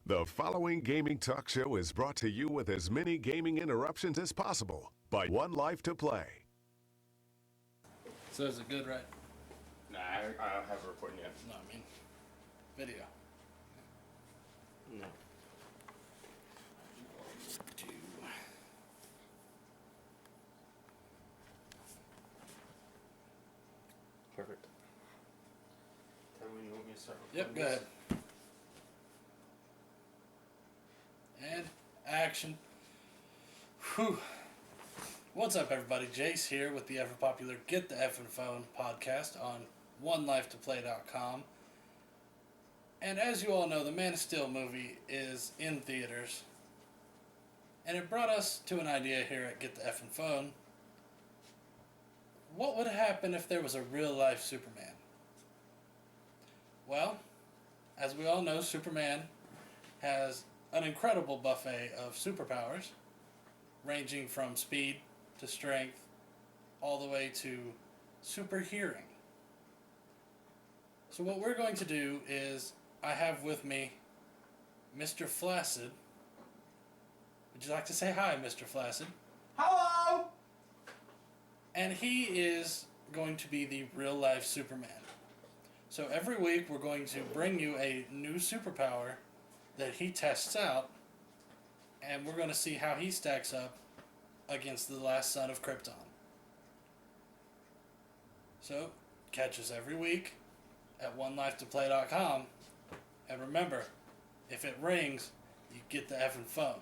The following gaming talk show is brought to you with as many gaming interruptions as possible by 1Life2Play. So is it good, right? Nah, I don't have a recording yet. No, I mean, video. No. Perfect. Tell me when you want me to start recording. Yep, go ahead. And action. Whew. What's up, everybody? Jace here with the ever popular Get the Effin' Phone podcast on 1Life2Play.com. And as you all know, the Man of Steel movie is in theaters. And it brought us to an idea here at Get the Effin' Phone. What would happen if there was a real-life Superman? Well, as we all know, Superman has an incredible buffet of superpowers, ranging from speed to strength, all the way to super hearing. So what we're going to do is, I have with me Mr. Flaccid. Would you like to say hi, Mr. Flaccid? Hello! And he is going to be the real-life Superman. So every week we're going to bring you a new superpower that he tests out, and we're going to see how he stacks up against the last son of Krypton. So, catch us every week at 1Life2Play.com, and remember, if it rings, you get the effing phone.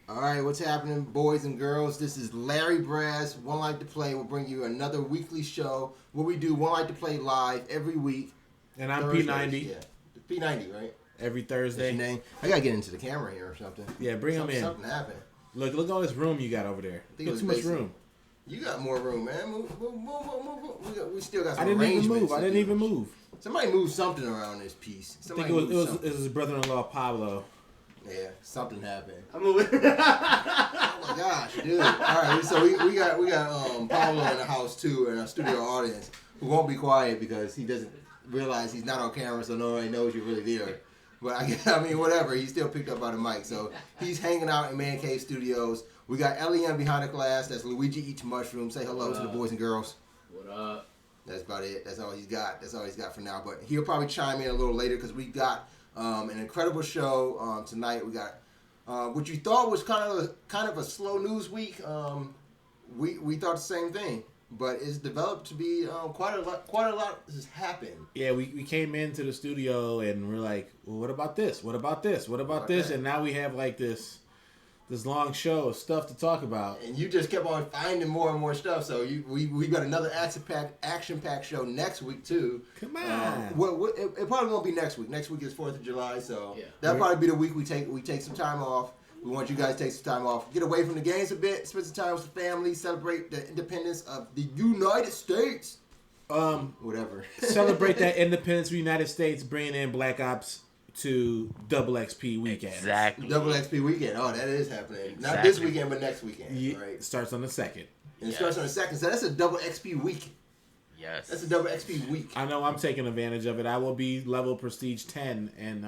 All right, what's happening, boys and girls? This is Larry Brass, One Life to Play. We'll bring you another weekly show where we do One Life to Play live every week. And I'm Thursdays, P90. Yeah, P90, right? Every That's Thursday. your name. I gotta get into the camera here or something. Yeah, bring him in. Something happened. Look all this room you got over there. I think it You got was too much basically- room. You got more room, man. Move. We still got some I didn't even arrangements move. to I didn't do. even move. Somebody moved something around this piece. I think Somebody it moved was something. his brother-in-law Pablo. Yeah, something happened. I'm moving. Oh my gosh, dude! All right, so we got Pablo in the house too, and our studio audience who won't be quiet because he doesn't realize he's not on camera, so nobody knows you're really there. But I mean, whatever. He's still picked up by the mic, so he's hanging out in Man Cave Studios. We got LEM behind the glass. That's Luigi Eats Mushroom. Say hello to the boys and girls. What up? That's about it. That's all he's got. That's all he's got for now. But he'll probably chime in a little later because we got an incredible show tonight. We got what you thought was kind of a slow news week. We thought the same thing, but it's developed to be quite a lot has happened. Yeah, we came into the studio and we're like, well, what about this? What about this? What about this? that? And now we have like this long show of stuff to talk about. And you just kept on finding more and more stuff. So we got another action packed show next week too. Come on. It probably won't be next week. Next week is 4th of July, so Yeah. that'll probably be the week we take some time off. We want you guys to take some time off, get away from the games a bit, spend some time with the family, celebrate the independence of the United States. Whatever. Celebrate that independence of the United States, bringing in Black Ops to Double XP weekend. Exactly. Double XP weekend. Oh, that is happening. Not Exactly. this weekend, but next weekend. Yeah, Right. starts on the 2nd. And it starts on the 2nd, so that's a double XP week. Yes. That's a double XP week. I know I'm taking advantage of it. I will be level prestige 10 and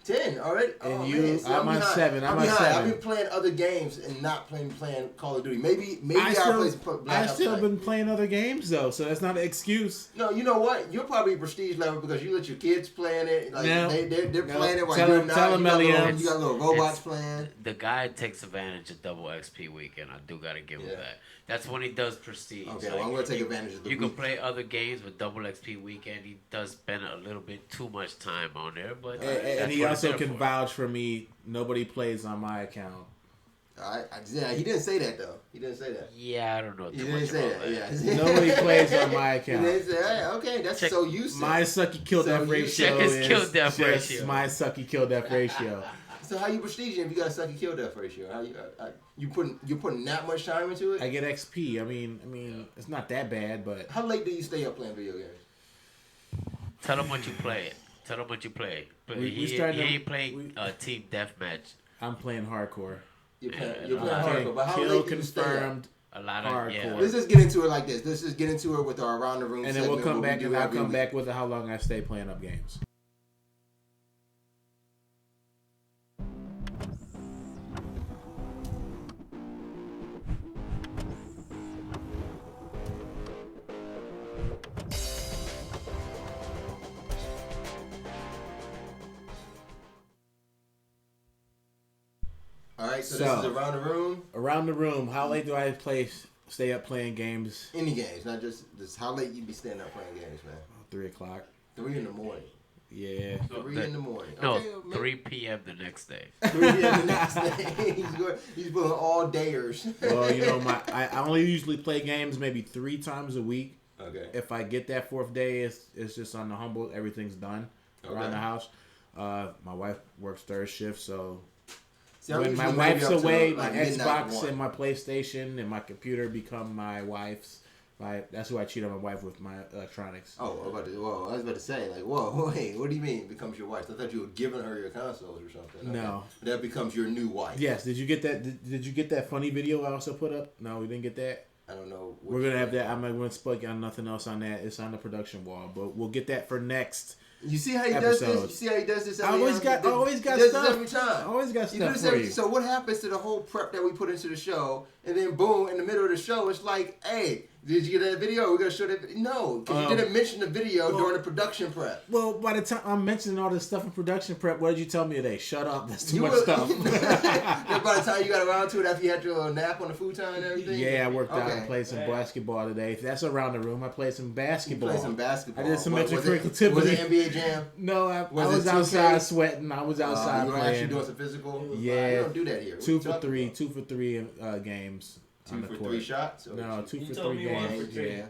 10 already? And Oh, you, man. See, I'm on behind. 7. I'm on behind. 7. I've been playing other games and not playing Call of Duty. Maybe I play still, Black Ops tonight. been playing other games though, so that's not an excuse. No, you know what? You're probably prestige level because you let your kids playing it. Like No. they're No. playing it while Tell you're them- not. tell them, Eliam. You got little robots playing. The guy takes advantage of double XP weekend. I do gotta give him that. That's when he does prestige. Okay, well, I'm gonna take advantage of the You week. can play other games with double XP weekend. He does spend a little bit too much time on there, but And that's he what it's also there can for. vouch for me. Nobody plays on my account. Yeah, he didn't say that though. He didn't say that. Yeah, I don't know He too didn't much say about that. that. Yeah. Nobody plays on my He account. didn't say that. Okay, that's Check so you said. My sucky kill death you ratio check his is kill death just ratio. my sucky kill death ratio. So how you prestiging if you got a sucky kill death ratio? How you're putting that much time into it? I get XP. I mean, it's not that bad, but How late do you stay up playing video games? Tell him what you play. Tell him what you play. But he ain't playing team deathmatch. I'm playing hardcore. You're playing Yeah, hardcore, but how Kill late do you stay up? confirmed. A lot of Hardcore. Let's just get into it like this. Let's just get into it with our around the room And then we'll segment, come what we back do and I'll every come week. back with how long I stay playing up games. All right, so So- this is around the room. Around the room, how late do I stay up playing games? Any games, not just how late you be staying up playing games, man. 3 o'clock. 3 in the morning. Yeah. 3 in the morning. No, Okay, well, 3 p.m. the next day. 3 p.m. the next day. He's pulling all dayers. Well, you know, I only usually play games maybe 3 times a week. Okay. If I get that 4th day, it's just on the humble. Everything's done around the house. My wife works 3rd shift, so See, I'm when my usually wife's maybe up to, away, like, my midnight Xbox one. and my PlayStation and my computer become my wife's. That's who I cheat on my wife with my electronics. Oh, I was about to say, like, whoa, wait, what do you mean it becomes your wife? I thought you were giving her your consoles or something. Okay. No. That becomes your new wife. Yes. Did you get that? Did you get that funny video I also put up? No, we didn't get that. I don't know. We're gonna have that. I'm not gonna speak on nothing else on that. It's on the production wall, but we'll get that for next. You see how he does this? episodes. You see how he does this? I always got he stuff. does this every time. I always got He stuff does this for every- you. So what happens to the whole prep that we put into the show, and then boom, in the middle of the show, it's like, hey, did you get that video? We're gonna show that. No, because you didn't mention the video during the production prep. Well, by the time I'm mentioning all this stuff in production prep, what did you tell me today? Shut up. That's too You much were- stuff. Then by the time you got around to it, after you had your little nap on the futon and everything. Yeah, I worked out Okay. and played some basketball today. That's around the room. I played some You basketball. played some basketball. I did some Was extracurricular it activity. NBA Jam? No, I Was was it 2K? outside sweating. I was outside You were actually playing. doing some physical? Yeah. You don't do that here. What 2 you for talking 3, about? 2 for 3 games. 2 on the for court. 3 shots? Or No, 2 You for told 3 me 1 games. for 3. Yeah.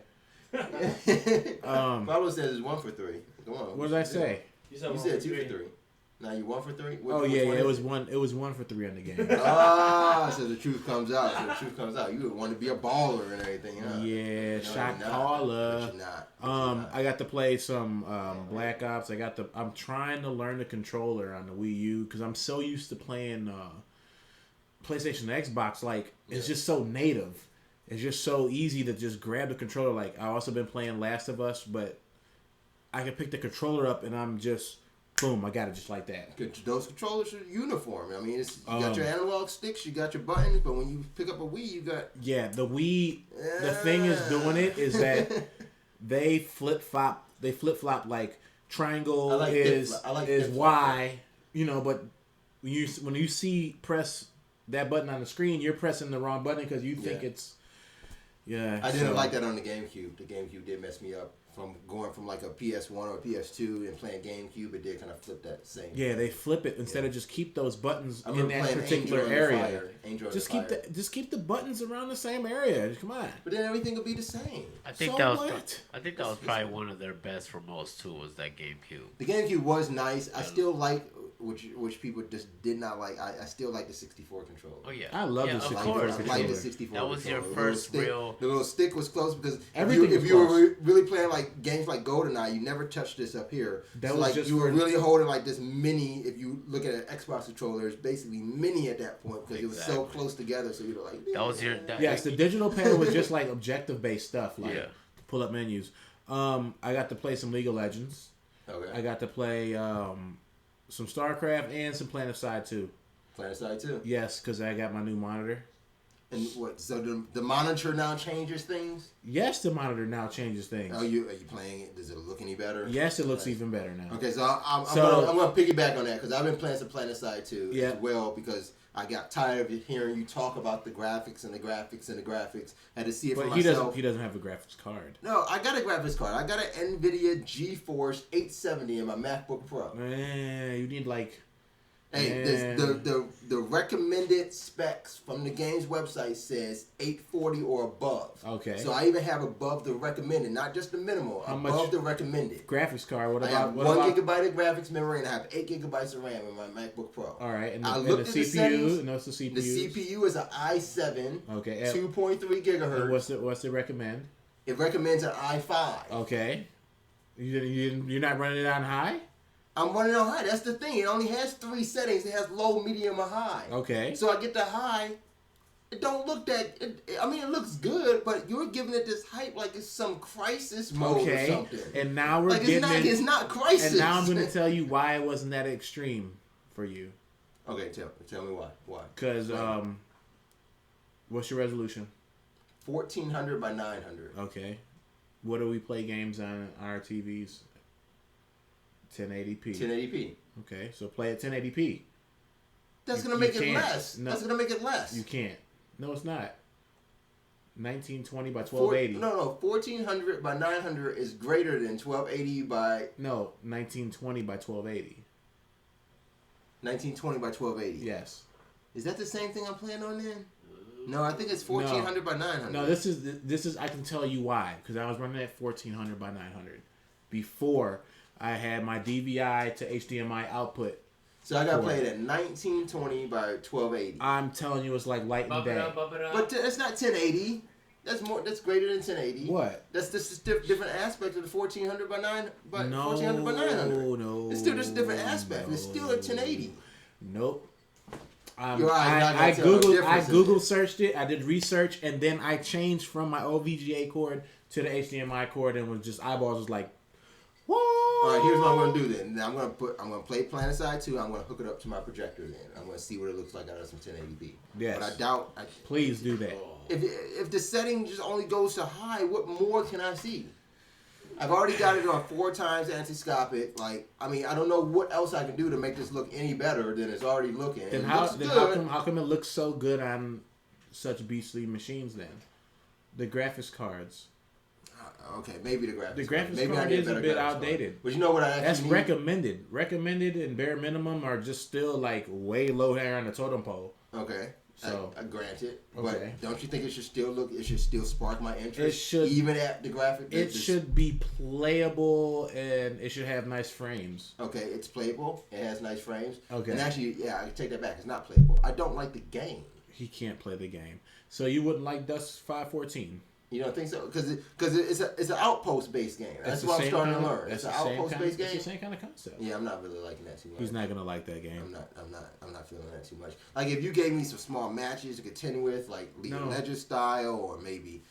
Pablo says it's 1 for 3. Come on. What did I say? You said, You 1 said for 2 for 3. 3. Now you 1 for 3? Oh Which yeah, one it is was one. It was 1 for 3 on the game. So the truth comes out. You would want to be a baller and everything, huh? Yeah, No, shot you're not. caller. But you're not. I got to play some Black Ops. I'm trying to learn the controller on the Wii U because I'm so used to playing PlayStation and Xbox. Like it's just so native. It's just so easy to just grab the controller. Like I've also been playing Last of Us, but I can pick the controller up and I'm just boom. I got it just like that. Those controllers are uniform. I mean, you got your analog sticks, you got your buttons, but when you pick up a Wii, you got... Yeah, the Wii. The thing is doing it is that they flip flop. They flip flop like triangle I like is flip-flop. I like is flip-flop. Y. You know, but when you see press that button on the screen, you're pressing the wrong button because you think Yeah. it's. Yeah, I didn't like that on the GameCube. The GameCube did mess me up from going from like a PS1 or a PS2 and playing GameCube. It did kind of flip that same. Yeah, they flip it instead of just keep those buttons I in remember that playing particular Angel in the area. Fire. Angel in Just the keep Fire. just keep the buttons around the same area. Come on. But then everything will be the same. I think So that was. what? I think that was probably one of their best remotes too. Was that GameCube? The GameCube was nice. I still like, which people just did not like. I still like the 64 controller. Oh yeah, I love yeah, the of 64 course. I controller. like the 64. That was your controller. The little first stick- real. The little stick was close because Everything if was you were close. really playing like games like GoldenEye, you never touched this up here. That So, was like just you were for- really holding like this mini. If you look at an Xbox controller, it's basically mini at that point because it was so Exactly. close together. So you were like, That was your. Yes, the digital panel was just like objective based stuff, like Yeah. to pull up menus. I got to play some League of Legends. okay. I got to play Some StarCraft and some PlanetSide 2. PlanetSide 2? Yes, because I got my new monitor. And what? So the monitor now changes things? Yes, the monitor now changes things. Are you playing it? Does it look any better? Yes, it looks even better now. Okay, so I'm going to piggyback on that because I've been playing some PlanetSide 2 as well because I got tired of hearing you talk about the graphics and the graphics and the graphics. I had to see it for myself. He doesn't have a graphics card. No, I got a graphics card. I got an NVIDIA GeForce 870 in my MacBook Pro. Man, you need like... Hey, the recommended specs from the game's website says 840 or above. Okay. So I even have above the recommended, not just the minimal, above the recommended. Graphics card, what about... I have 1 gigabyte of graphics memory and I have 8 gigabytes of RAM in my MacBook Pro. All right, and I the looked at the CPU, settings. no, it's the CPU. The CPU is an i7, 2.3 gigahertz. And what's it recommend? It recommends an i5. Okay. You're not running it on high? I'm running on high. That's the thing. It only has 3 settings. It has low, medium, or high. Okay. So I get the high. It don't look that... it looks good, but you're giving it this hype like it's some crisis mode or something. And now we're getting... It's not crisis. And now I'm going to tell you why it wasn't that extreme for you. Okay, tell me why. Why? Because, what's your resolution? 1400 by 900. Okay. What do we play games on our TVs? 1080p. 1080p. Okay, so play at 1080p. That's going to make it less. No, that's going to make it less. You can't. No, it's not. 1920 by 1280. No. 1400 by 900 is greater than 1280 by... No, 1920 by 1280. 1920 by 1280. Yes. Is that the same thing I'm playing on then? No, I think it's 1400 by 900. No, this is I can tell you why, because I was running at 1400 by 900 before I had my DVI to HDMI output. So I got to play it at 1920 by 1280. I'm telling you, it's like light and day. But it's not 1080. That's more. That's greater than 1080. What? That's just a different aspect of the 1400 by 1400 by 900. No. It's still just a different aspect. It's still a 1080. Nope. I Google searched it. I did research, and then I changed from my old VGA cord to the HDMI cord, and was just eyeballs was like, whoa. All right, here's what I'm gonna do then. I'm gonna play PlanetSide 2. I'm gonna hook it up to my projector then. I'm gonna see what it looks like out of some 1080p. Yes. But I doubt. Please do that. If the setting just only goes to high, what more can I see? I've already got it on 4 times anti-scopic. I don't know what else I can do to make this look any better than it's already looking. Then how come it looks so good on such beastly machines then? The graphics cards. Okay, maybe the graphics. The graphics card is a bit outdated. But you know what that's recommended. Recommended and bare minimum are just still like way low there on the totem pole. Okay. So I grant it, okay. But don't you think it should still spark my interest? It should, even at the graphic. It should be playable and it should have nice frames. Okay, it's playable. It has nice frames. Okay. And actually, I can take that back. It's not playable. I don't like the game. He can't play the game, so you wouldn't like Dust 514. You don't think so? Because it's an outpost based game. That's what I'm starting to learn. It's an outpost based game. It's the same kind of concept. Yeah, I'm not really liking that too much. He's not gonna like that game. I'm not feeling that too much. Like if you gave me some small matches to contend with, like League of Legends style, or maybe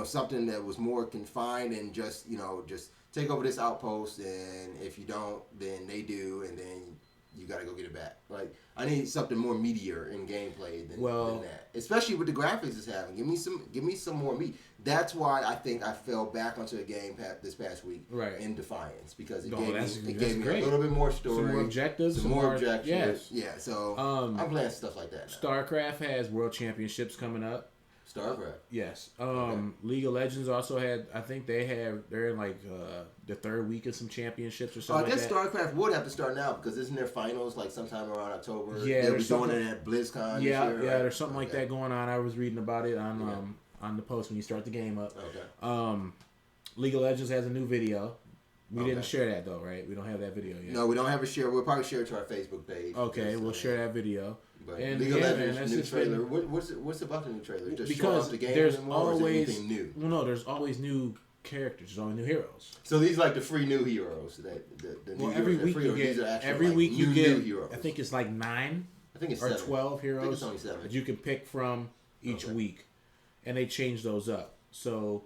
something that was more confined and just take over this outpost, and if you don't, then they do, and then you got to go get it back. Like I need something more meatier in gameplay than that, especially with the graphics it's having. Give me some more meat. That's why I think I fell back onto a game this past week in Defiance, because it gave me a little bit more story, some more objectives, some more objectives. Yes. Yeah, so I'm playing stuff like that now. StarCraft has World Championships coming up. StarCraft. Yes. League of Legends also had. I think they're in like the 3rd week of some championships or something. I guess StarCraft would have to start now because isn't there finals like sometime around October? Yeah, they'll be doing it at BlizzCon. Yeah, this year, yeah. There's something like that going on. I was reading about it on the post when you start the game up. Okay. League of Legends has a new video. We didn't share that though, right? We don't have that video yet. No, we don't have a share. We'll probably share it to our Facebook page. Okay, we'll share that video. But League of Legends new trailer. What's about the new trailer? Just because show off the game there's anymore, always or is it anything new. Well, no, there's always new characters. There's always new heroes. So these like the free new heroes. The new every heroes, week you get new heroes. I think it's like 9. I think it's or 7. 12 heroes. I think it's only 7 that you can pick from each week, and they change those up. So,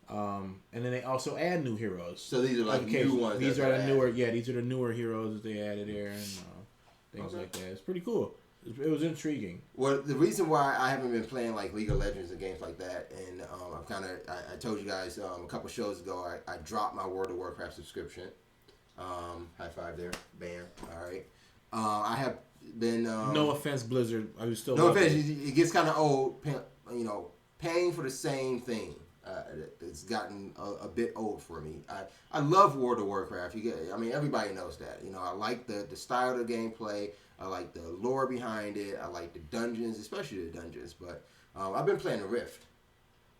and then they also add new heroes. So these are like new ones. These are the newer. Yeah, these are the newer heroes that they added there. And, things like that. It's pretty cool. It was intriguing. Well, the reason why I haven't been playing like League of Legends and games like that, and I told you guys a couple shows ago, I dropped my World of Warcraft subscription. High five there, bam. All right. I have been. No offense, Blizzard. I was still. No offense. It gets kind of old. Paying for the same thing. It's gotten a bit old for me. I love World of Warcraft. Everybody knows that. I like the style of the gameplay. I like the lore behind it. I like the dungeons, especially the dungeons. But I've been playing the Rift.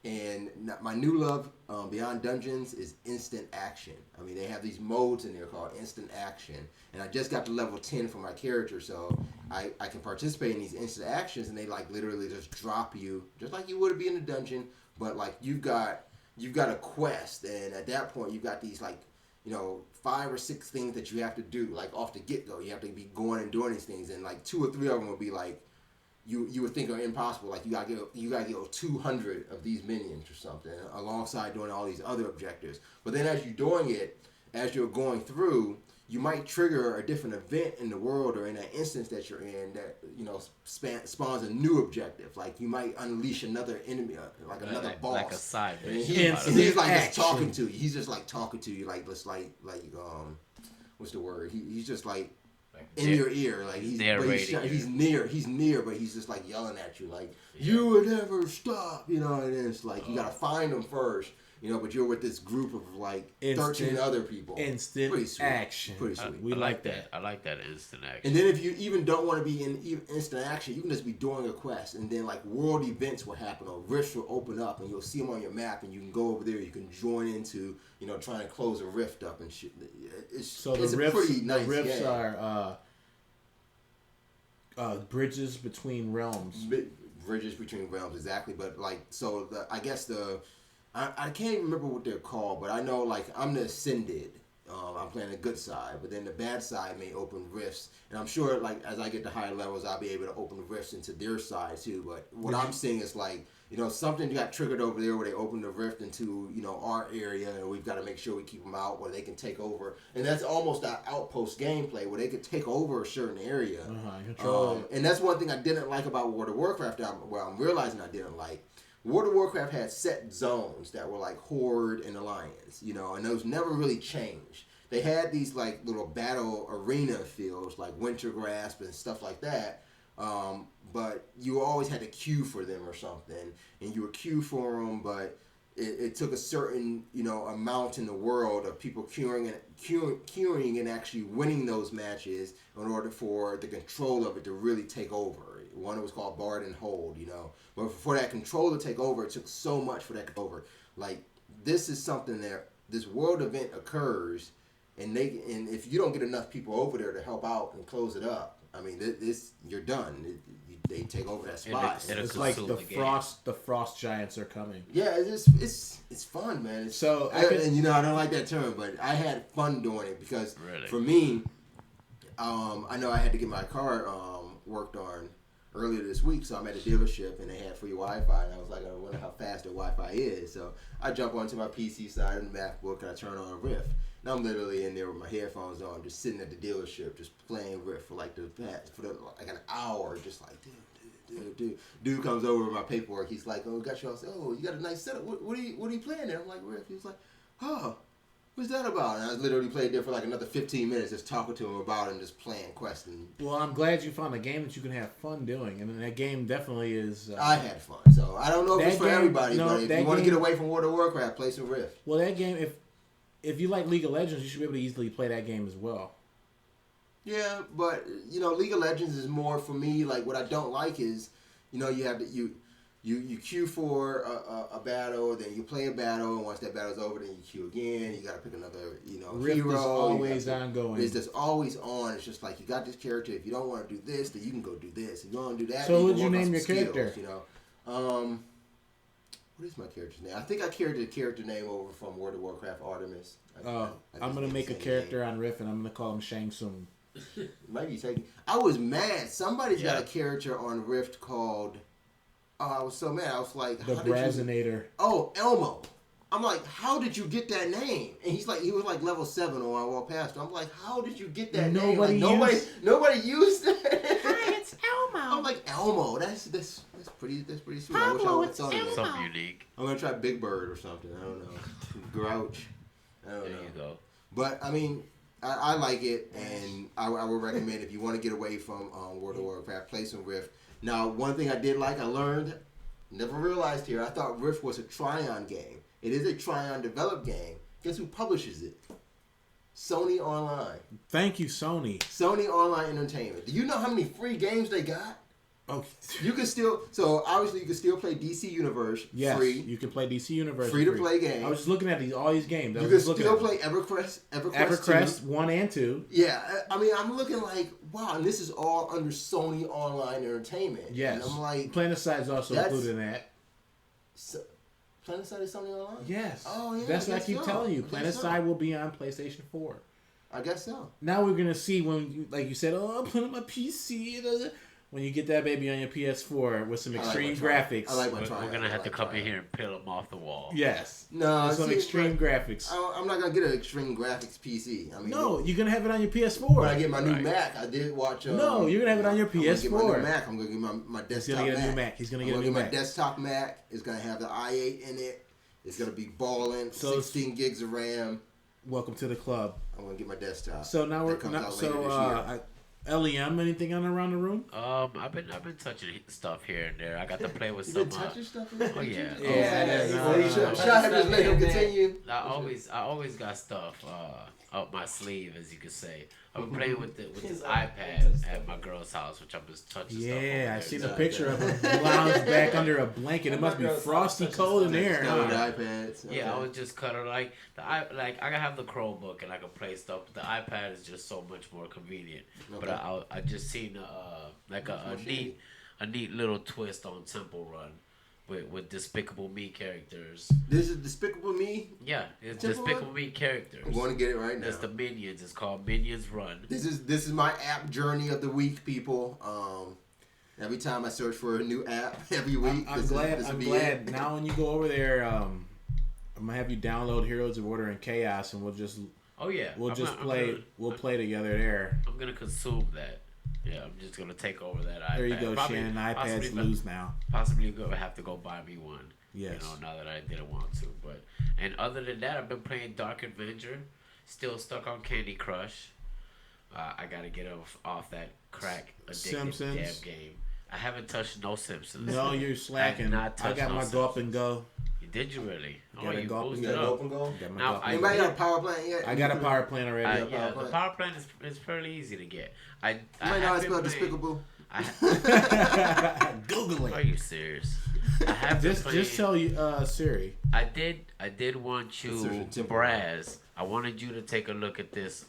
And my new love beyond dungeons is instant action. They have these modes in there called instant action. And I just got to level 10 for my character, so I can participate in these instant actions, and they like literally just drop you, just like you would be in a dungeon, but like you've got a quest, and at that point you've got these 5 or 6 things that you have to do, like off the get-go. You have to be going and doing these things, and like 2 or 3 of them will be like, you would think are impossible. Like you gotta go 200 of these minions or something, alongside doing all these other objectives. But then as you're doing it, as you're going through, you might trigger a different event in the world or in that instance that you're in that spawns a new objective. Like you might unleash another enemy, another boss, like a side. And he's like just talking to you. He's just like talking to you, what's the word? He's just like in your ear, like he's near, but he's just like yelling at you, like you would never stop, and it's like you gotta find him first, but you're with this group of like 13 other people. Instant action. Pretty sweet. We like that. I like that instant action. And then if you even don't want to be in instant action, you can just be doing a quest, and then like world events will happen, or rifts will open up, and you'll see them on your map, and you can go over there. You can join into, trying to close a rift up and shit. It's a pretty nice game. The rifts are bridges between realms. Bridges between realms, exactly. But like, so I guess I can't remember what they're called, but I know like I'm the Ascended. I'm playing the good side, but then the bad side may open rifts, and I'm sure like as I get to higher levels, I'll be able to open rifts into their side too. But what I'm seeing is like, something got triggered over there where they opened the rift into our area, and we've got to make sure we keep them out where they can take over. And that's almost that outpost gameplay where they could take over a certain area. And that's one thing I didn't like about World of Warcraft. I'm realizing I didn't like. World of Warcraft had set zones that were like Horde and Alliance, and those never really changed. They had these like little battle arena fields like Wintergrasp and stuff like that, but you always had to queue for them or something, and you would queue for them, but it took a certain amount in the world of people queuing and actually winning those matches in order for the control of it to really take over. One was called Bard and Hold, but for that control to take over, it took so much for that to take over. Like this is something that this world event occurs, and if you don't get enough people over there to help out and close it up, this you're done. They take over that spot. It's like the frost giants are coming. Yeah, it's fun, man. I don't like that term, but I had fun doing it because for me, I know I had to get my car worked on earlier this week, so I'm at a dealership and they had free Wi-Fi, and I was like, I wonder how fast the Wi-Fi is. So I jump onto my PC side of the MacBook and I turn on Rift. And I'm literally in there with my headphones on, just sitting at the dealership, just playing Rift for like an hour, just like dude comes over with my paperwork. He's like, oh, got you all. Oh, you got a nice setup. What are you playing there? I'm like, Rift. He was like, oh, what's that about? And I literally played there for like another 15 minutes, just talking to him about it and just playing quests. Well, I'm glad you found a game that you can have fun doing, and that game definitely is. I had fun, so I don't know if it's for everybody, but if you want to get away from World of Warcraft, play some Rift. Well, that game, if you like League of Legends, you should be able to easily play that game as well. Yeah, but League of Legends is more for me. Like what I don't like is, you have to You queue for a battle, then you play a battle, and once that battle's over, then you queue again. You gotta pick another, Rift hero. Is always ongoing. It's just always on. It's just like you got this character. If you don't want to do this, then you can go do this. If you don't want to do that, so then what'd you name your character? What is my character's name? I think I carried the character name over from World of Warcraft Artemis. I'm gonna make a character on Rift, and I'm gonna call him Shang Tsung. Might be taking. I was mad. Somebody's got a character on Rift called. Oh, I was so mad. I was like, the Brazinator. Oh, Elmo. I'm like, how did you get that name? And he was like level 7 when I walked past him. I'm like, how did you get that name? Like, nobody used it. Hi, it's Elmo. I'm like, Elmo. That's pretty sweet. I wish I would have thought of that. Something unique. I'm gonna try Big Bird or something. I don't know. Grouch. I don't know. There you go. But I mean, I like it, and I would recommend if you want to get away from World of Warcraft, play some Rift. Now, one thing I did like, I learned, never realized here, I thought Rift was a Tryon game. It is a Tryon developed game. Guess who publishes it? Sony Online. Thank you, Sony. Sony Online Entertainment. Do you know how many free games they got? Oh, you can still. So obviously, you can still play DC Universe. Yes, free. You can play DC Universe. Free to play games. I was just looking at all these games. You can still play EverQuest 1 and 2. Yeah, I mean, I'm looking like, wow, and this is all under Sony Online Entertainment. Yes. And I'm like, PlanetSide is also included in that. PlanetSide is Sony Online? Yes. Oh, yeah. That's what I keep telling you. PlanetSide will be on PlayStation 4. I guess so. Now we're gonna see when, like you said, I'm putting on my PC. When you get that baby on your PS4 with some extreme graphics. I like my We're gonna have to come in here and peel them off the wall. Yes. No, some extreme graphics. I'm not gonna get an extreme graphics PC. I mean, no, you're gonna have it on your PS4. When I get my new Mac, I did watch. No, you're gonna have it on your PS4. I'm gonna get my new Mac. I'm gonna get my desktop Mac. He's gonna get a new Mac. He's gonna get a new Mac. My desktop Mac is gonna have the i8 in it. It's gonna be balling. 16 gigs of RAM. Welcome to the club. I'm gonna get my desktop. So now LEM, anything on around the room? I've been touching stuff here and there. I got to play with you some. Been touching stuff? Oh yeah. Should I have just let him continue? I always got stuff up my sleeve, as you could say. I've been playing with this iPad at my girl's house, which I'm just touching stuff. Yeah, I seen a picture of him lounged back under a blanket. It must be frosty cold in there. iPads. Okay. Yeah, I would just cut it like I have the Chromebook and I can play stuff, but the iPad is just so much more convenient. Okay. But I just seen a neat little twist on Temple Run. With Despicable Me characters. This is Despicable Me? Yeah, it's Despicable Me characters. I'm going to get it right now. It's the Minions. It's called Minions Run. This is my app journey of the week, people. Every time I search for a new app every week. I'm glad. Now when you go over there, I'm gonna have you download Heroes of Order and Chaos, and we'll just we'll play together there. I'm gonna consume that. Yeah, I'm just gonna take over that iPad. There you go, Shannon. iPads lose now. Possibly gonna have to go buy me one. Yes. Now that I didn't want to, and other than that, I've been playing Dark Adventure. Still stuck on Candy Crush. I gotta get off that crack addicted damn game. I haven't touched no Simpsons. No, you're slacking. I got my Go Up and Go. Did you really? You Go Up and Go? Now, anybody got a power plant yet? I got a power plant already. The power plant is fairly easy to get. I you might not spell Despicable. Google it. Are you serious? I have just tell you Siri. I did want you, Braz. I wanted you to take a look at this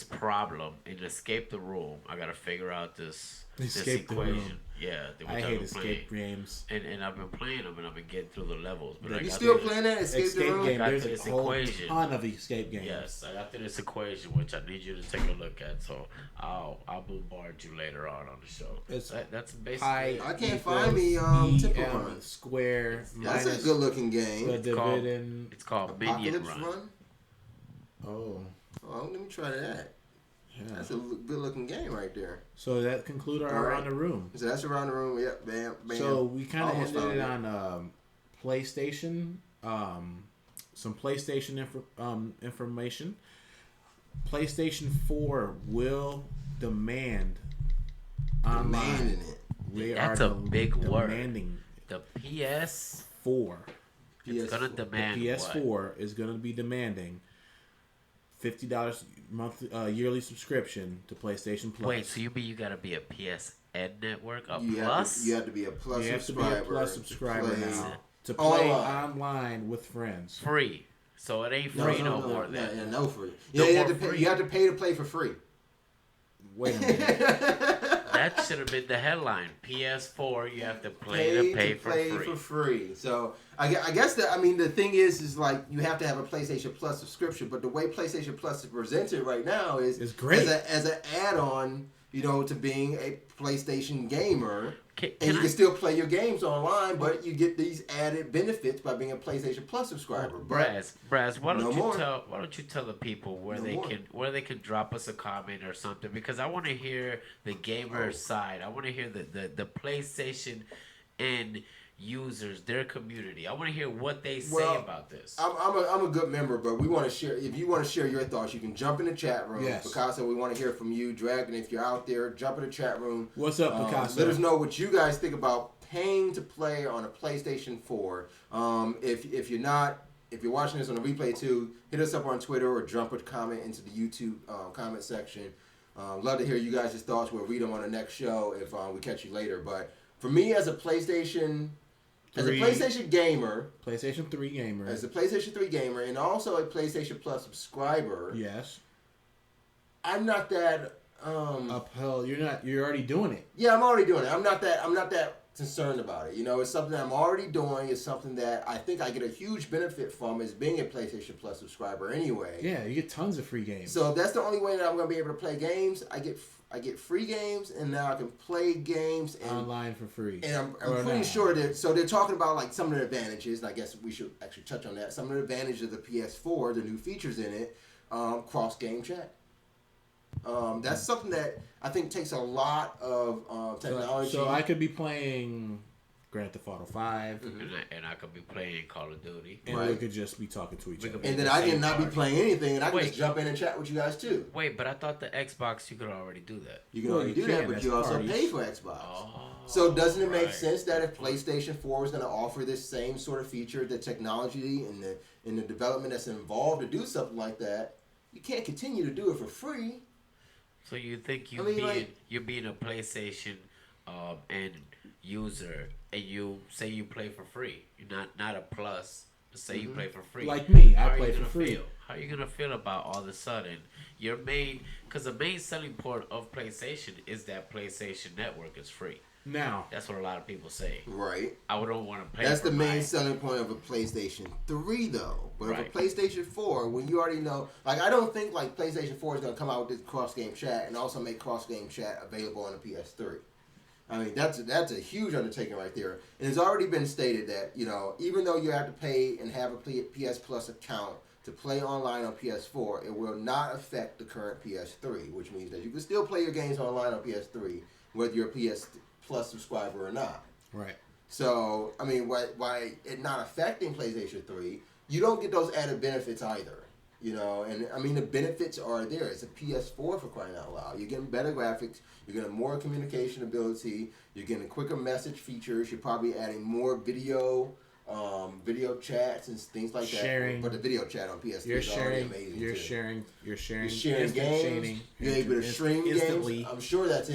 problem and escape the room. I gotta figure out this equation. Yeah, I hate escape games. And I've been playing them and I've been getting through the levels. But you still playing that escape the room? Game. There's a whole ton of escape games. Yes, I got to this equation which I need you to take a look at. So I'll bombard you later on the show. That's basically. I can't find me Temple Run square. That's a good looking game. It's called Minion Run. Oh, let me try that. Yeah. That's a good looking game right there. So that concludes our Around the Room. So that's Around the Room. Yep, bam. So we kind of ended it on PlayStation. Some PlayStation information. PlayStation 4 will demand demanding it. That's a big word. The PS4. It's gonna demand. The PS4 is gonna be demanding $50 yearly subscription to PlayStation Plus. Wait, so you mean you gotta be a PSN network, Plus? You have to be a Plus subscriber. You have to be a Plus subscriber now to play online with friends. Free. So it ain't free no more. Yeah, no free. Yeah, you have to pay to play for free. Wait a minute. That should have been the headline. PS4, you have to pay for free. So I guess the thing is like you have to have a PlayStation Plus subscription, but the way PlayStation Plus is presented right now is great as an add-on, to being a PlayStation gamer. And you can still play your games online, but you get these added benefits by being a PlayStation Plus subscriber. Braz, why don't no why don't you tell the people where they can drop us a comment or something, because I want to hear the gamer side. I want to hear the PlayStation and users, their community. I want to hear what they say about this. I'm a good member, but we want to share. If you want to share your thoughts, you can jump in the chat room. Yes. Picasso, we want to hear from you. Dragon, if you're out there, jump in the chat room. What's up, Picasso? Let us know what you guys think about paying to play on a PlayStation 4. If you're watching this on a replay too, hit us up on Twitter or jump a comment into the YouTube comment section. Love to hear you guys' thoughts. We'll read them on the next show if we catch you later. But for me, as a PlayStation gamer, PlayStation 3 gamer, as a PlayStation 3 gamer, and also a PlayStation Plus subscriber, yes, I'm not that uphill. You're already doing it. Yeah, I'm already doing it. I'm not that concerned about it. You know, it's something I'm already doing. It's something that I think I get a huge benefit from as being a PlayStation Plus subscriber anyway. Yeah, you get tons of free games. So that's the only way that I'm going to be able to play games. I get free games, and now I can play games online for free. And I'm pretty sure that, so they're talking about like some of the advantages, and I guess we should actually touch on that. Some of the advantages of the PS4, the new features in it, cross-game chat. That's something that I think takes a lot of technology. So I could be playing Grand Theft Auto 5. Mm-hmm. And I could be playing Call of Duty. And we could just be talking to each other. And then I can not be playing anything, and I can just jump in and chat with you guys too. Wait, but I thought the Xbox, you could already do that. You can already do that, but you also pay for Xbox. So doesn't it make sense that if PlayStation 4 is going to offer this same sort of feature, the technology and the development that's involved to do something like that, you can't continue to do it for free? So you think you're being a PlayStation and user, and you say you play for free, you're not a plus, but say you play for free. Like me, I play for free. How are you gonna feel about all of a sudden because the main selling point of PlayStation is that PlayStation Network is free. Now, that's what a lot of people say. Right. I don't want to pay. That's the main selling point of a PlayStation 3, though. But of a PlayStation 4, when you already know, like I don't think like PlayStation 4 is gonna come out with this cross-game chat and also make cross-game chat available on the PS3. I mean, that's a huge undertaking right there. And it's already been stated that, you know, even though you have to pay and have a PS Plus account to play online on PS4, it will not affect the current PS3, which means that you can still play your games online on PS3, whether you're a PS Plus subscriber or not. Right. So, I mean, why it not affecting PlayStation 3, you don't get those added benefits either. You know, and I mean, the benefits are there. It's a PS4 for crying out loud. You're getting better graphics. You're getting more communication ability. You're getting quicker message features. You're probably adding more video chats and things like that. But the video chat on PS3 is already amazing. You're sharing games. You're able to stream instantly. games. I'm sure that's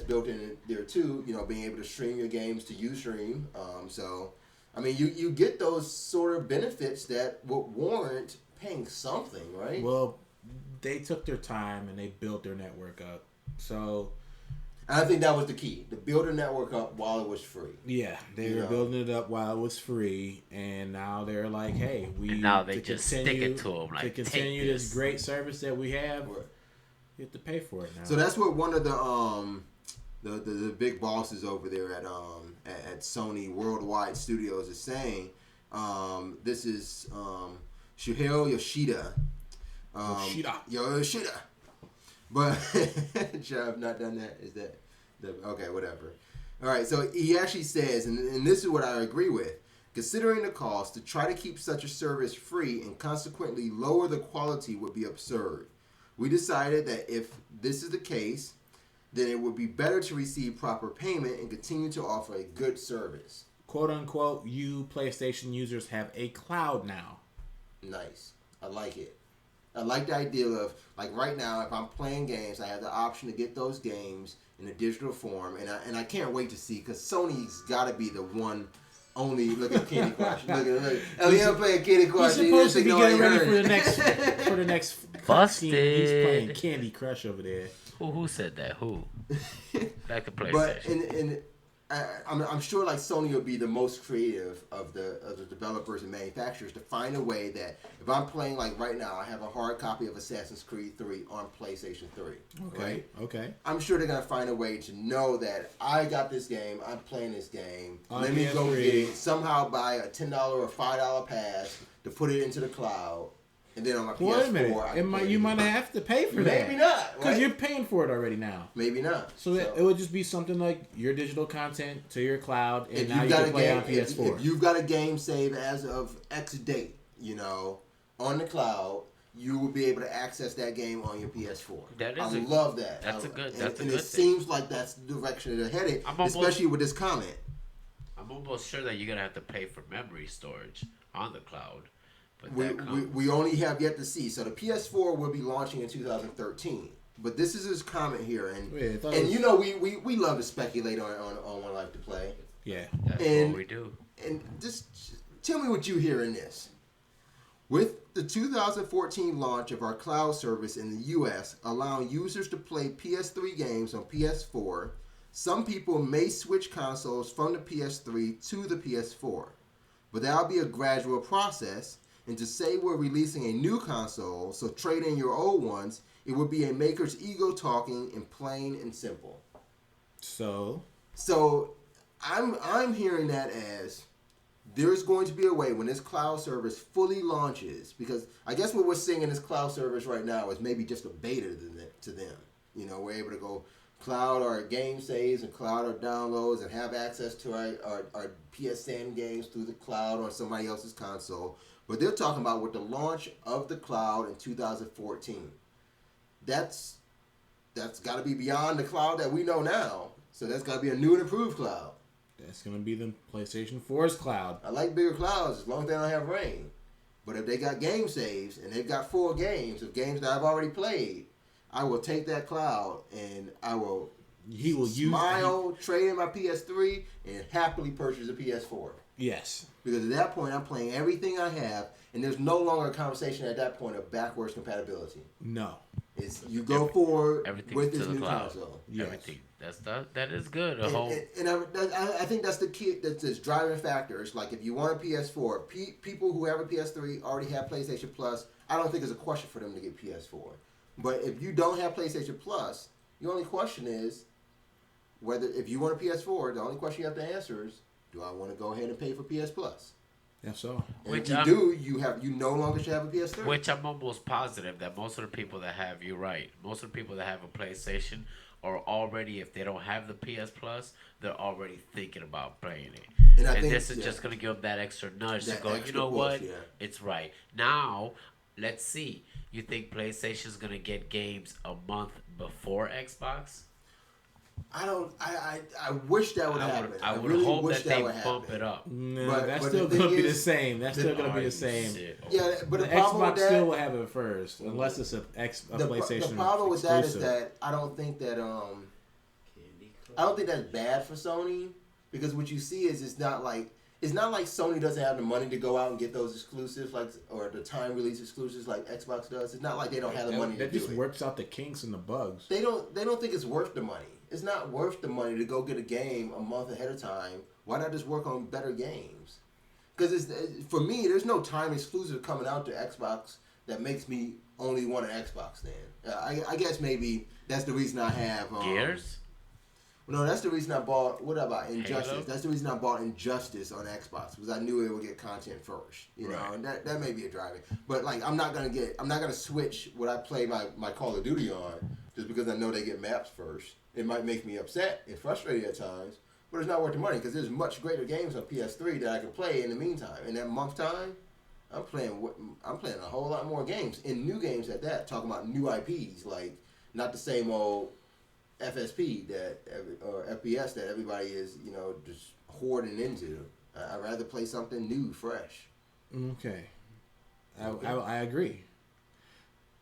built in there too. You know, being able to stream your games to Ustream. So, I mean, you get those sort of benefits that would warrant paying something, right? Well, they took their time and they built their network up. So, and I think that was the key, to build a network up while it was free. Yeah, they were building it up while it was free, and now they're like, hey, they just stick it to them. Like, to continue this great service that we have, you have to pay for it now. So that's what one of the big bosses over there at Sony Worldwide Studios is saying. This is Shuhei Yoshida. Yoshida. But I've not done that. Is that okay? Whatever. All right. So he actually says, and this is what I agree with. Considering the cost to try to keep such a service free and consequently lower the quality would be absurd. We decided that if this is the case, then it would be better to receive proper payment and continue to offer a good service. Quote unquote, you PlayStation users have a cloud now. Nice. I like it. I like the idea of, like right now, if I'm playing games, I have the option to get those games in a digital form, and I can't wait to see, because Sony's got to be the one only. Look at Candy Crush. Look. Elliot playing Candy Crush. He's supposed to be getting ready for the next Busted. He's playing Candy Crush over there. Who said that? Who? Back to PlayStation. But I'm sure like Sony will be the most creative of the developers and manufacturers to find a way that if I'm playing like right now, I have a hard copy of Assassin's Creed 3 on PlayStation 3. Okay. Right? Okay. I'm sure they're gonna find a way to know that I got this game, I'm playing this game. Let me go get it. Somehow buy a $10 or $5 pass to put it into the cloud. And then on my PS4, wait a minute. You might have to pay for that. Maybe not. Because right? you're paying for it already now. Maybe not. So it would just be something like your digital content to your cloud, and now you can play on PS4. If you've got a game save as of X date, on the cloud, you will be able to access that game on your PS4. I love that. That's a good thing. It seems like that's the direction they're headed, especially with this comment. I'm almost sure that you're going to have to pay for memory storage on the cloud. But we only have yet to see. So the PS4 will be launching in 2013. But this is his comment here, and we love to speculate on 1Life2Play. Yeah, that's what we do. And just tell me what you hear in this. With the 2014 launch of our cloud service in the U.S., allowing users to play PS3 games on PS4, some people may switch consoles from the PS3 to the PS4. But that'll be a gradual process. And to say we're releasing a new console, so trade in your old ones, it would be a maker's ego talking in plain and simple. So I'm hearing that as there's going to be a way when this cloud service fully launches, because I guess what we're seeing in this cloud service right now is maybe just a beta to them. We're able to go cloud our game saves and cloud our downloads and have access to our PSN games through the cloud on somebody else's console. But they're talking about with the launch of the cloud in 2014. That's got to be beyond the cloud that we know now. So that's got to be a new and improved cloud. That's going to be the PlayStation 4's cloud. I like bigger clouds as long as they don't have rain. But if they got game saves and they've got full games of games that I've already played, I will take that cloud and I will trade in my PS3, and happily purchase a PS4. Yes. Because at that point, I'm playing everything I have, and there's no longer a conversation at that point of backwards compatibility. No. It's you go forward with this to the new cloud. console. Yes. Everything. That is good. I think that's the key. That's this driving factor. It's like if you want a PS4, people who have a PS3 already have PlayStation Plus. I don't think it's a question for them to get PS4. But if you don't have PlayStation Plus, the only question is whether if you want a PS4, the only question you have to answer is, do I want to go ahead and pay for PS Plus? Yes, so. And if you do, you no longer should have a PS3. Which I'm almost positive that most of the people that have, you're right, most of the people that have a PlayStation are already, if they don't have the PS Plus, they're already thinking about playing it. And this is just going to give them that extra nudge to go, you know what? Yeah. It's right. Now, let's see. You think PlayStation's going to get games a month before Xbox? I wish that would happen. I would really hope wish that they would bump it up. No, that's still going to be the same. That's still going to be the same. Yeah, but the Xbox still will have it first, unless it's a PlayStation. The problem with that is that I don't think that's bad for Sony, because what you see is it's not like Sony doesn't have the money to go out and get those exclusives or the time release exclusives like Xbox does. It's not like they don't have the money to do it. That just works out the kinks and the bugs. They don't think it's worth the money. It's not worth the money to go get a game a month ahead of time. Why not just work on better games? Because for me, there's no time exclusive coming out to Xbox that makes me only want an Xbox then. I guess maybe that's the reason I have... Gears? No, that's the reason I bought... What about Injustice? Halo? That's the reason I bought Injustice on Xbox, because I knew it would get content first. You know, and that may be a driving. But like, I'm not gonna switch what I play my Call of Duty on just because I know they get maps first. It might make me upset and frustrated at times, but it's not worth the money because there's much greater games on PS3 that I can play in the meantime. In that month time, I'm playing a whole lot more games, and new games at that. Talking about new IPs, like not the same old FSP or FPS that everybody is just hoarding into. I'd rather play something new, fresh. Okay. I agree.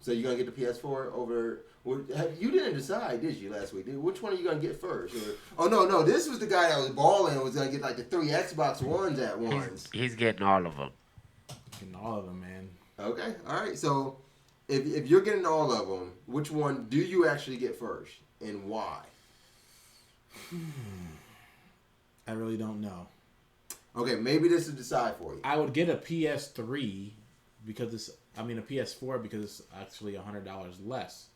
So you're gonna get the PS4 over? You didn't decide, did you, last week? Which one are you gonna get first? No, this was the guy that was balling and was gonna get like the 3 Xbox Ones at once. He's getting all of them. Getting all of them, man. Okay, all right. So if you're getting all of them, which one do you actually get first, and why? I really don't know. Okay, maybe this is decide for you. I would get a PS3 because a PS4 because it's actually $100 less.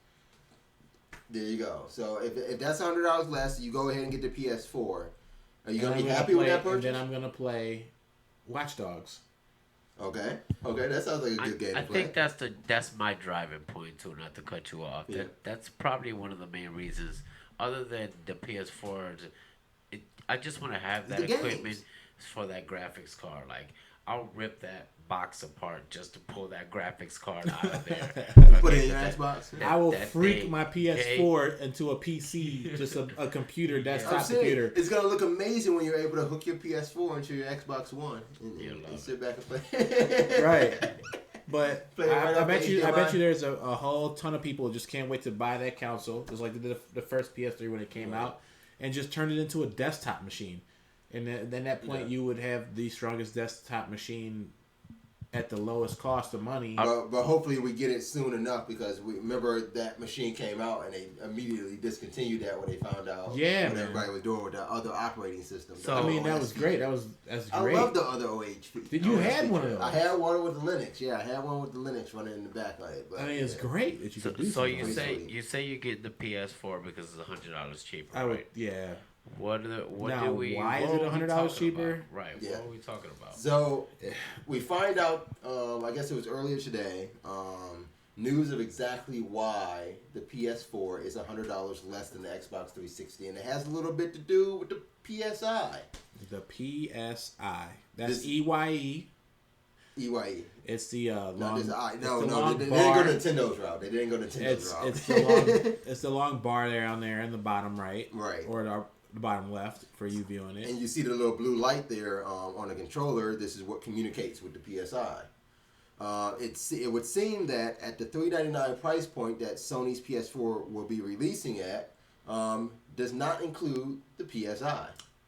There you go. So if that's $100 less, you go ahead and get the PS4. Are you going to be happy with that purchase? And then I'm going to play Watch Dogs. Okay, that sounds like a good game to play. I think that's my driving point too. Not to cut you off. Yeah. That's probably one of the main reasons. Other than the PS4, I just want to have that equipment for that graphics card. Like I'll rip that box apart just to pull that graphics card out of there. Put it in your Xbox. I will freak my PS4 into a PC, just a computer, desktop computer. It's gonna look amazing when you're able to hook your PS4 into your Xbox One and sit back and play. Right. But I bet you there's a whole ton of people who just can't wait to buy that console. It was like the first PS3 when it came out, and just turn it into a desktop machine. And then at that point, you would have the strongest desktop machine at the lowest cost of money. But hopefully we get it soon enough, because we remember that machine came out and they immediately discontinued that when they found out what everybody was doing with the other operating system. So that was great. That's great. I love the other OH. Did you have one of those? I had one with the Linux. Yeah, I had one with the Linux running in the back of it. But, it's great that you could do so something. you say you get the PS4 because it's $100 cheaper. I would, right? yeah. Why is it $100 cheaper? About? Right. Yeah. What are we talking about? So we find out, I guess it was earlier today, news of exactly why the PS4 is $100 less than the Xbox 360, and it has a little bit to do with the PSI. The PSI. That's EYE. EYE. It's the long. They didn't go Nintendo's route. They didn't go Nintendo's route. It's the long bar down there in the bottom right. Right. Or the bottom left for you viewing it. And you see the little blue light there on the controller. This is what communicates with the PSI. It would seem that at the $399 price point that Sony's PS4 will be releasing at, does not include the PSI.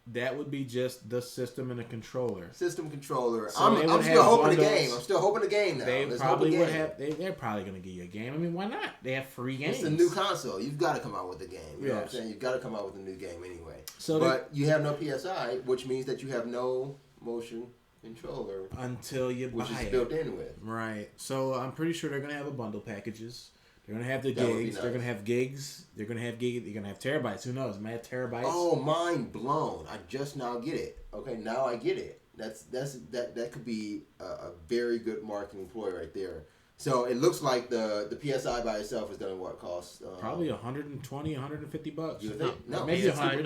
That would be just the system and the controller. System controller. So I'm still hoping the game. I'm still hoping the game now. They probably would have. They're probably going to give you a game. I mean, why not? They have free games. It's a new console. You've got to come out with a game. You know what I'm saying? You've got to come out with a new game anyway. But you have no PSI, which means that you have no motion controller until you buy it. Which is built in with. Right. So I'm pretty sure they're going to have a bundle packages. They're going to have the gigs. Nice. They're going to have gigs. They're going to have gigs. They're going to have terabytes. Who knows? May have terabytes. Oh, mind blown. I just now get it. Okay, now I get it. That could be a very good marketing ploy right there. So it looks like the PSI by itself is going to cost? Probably $120, $150. You think? No, maybe $60.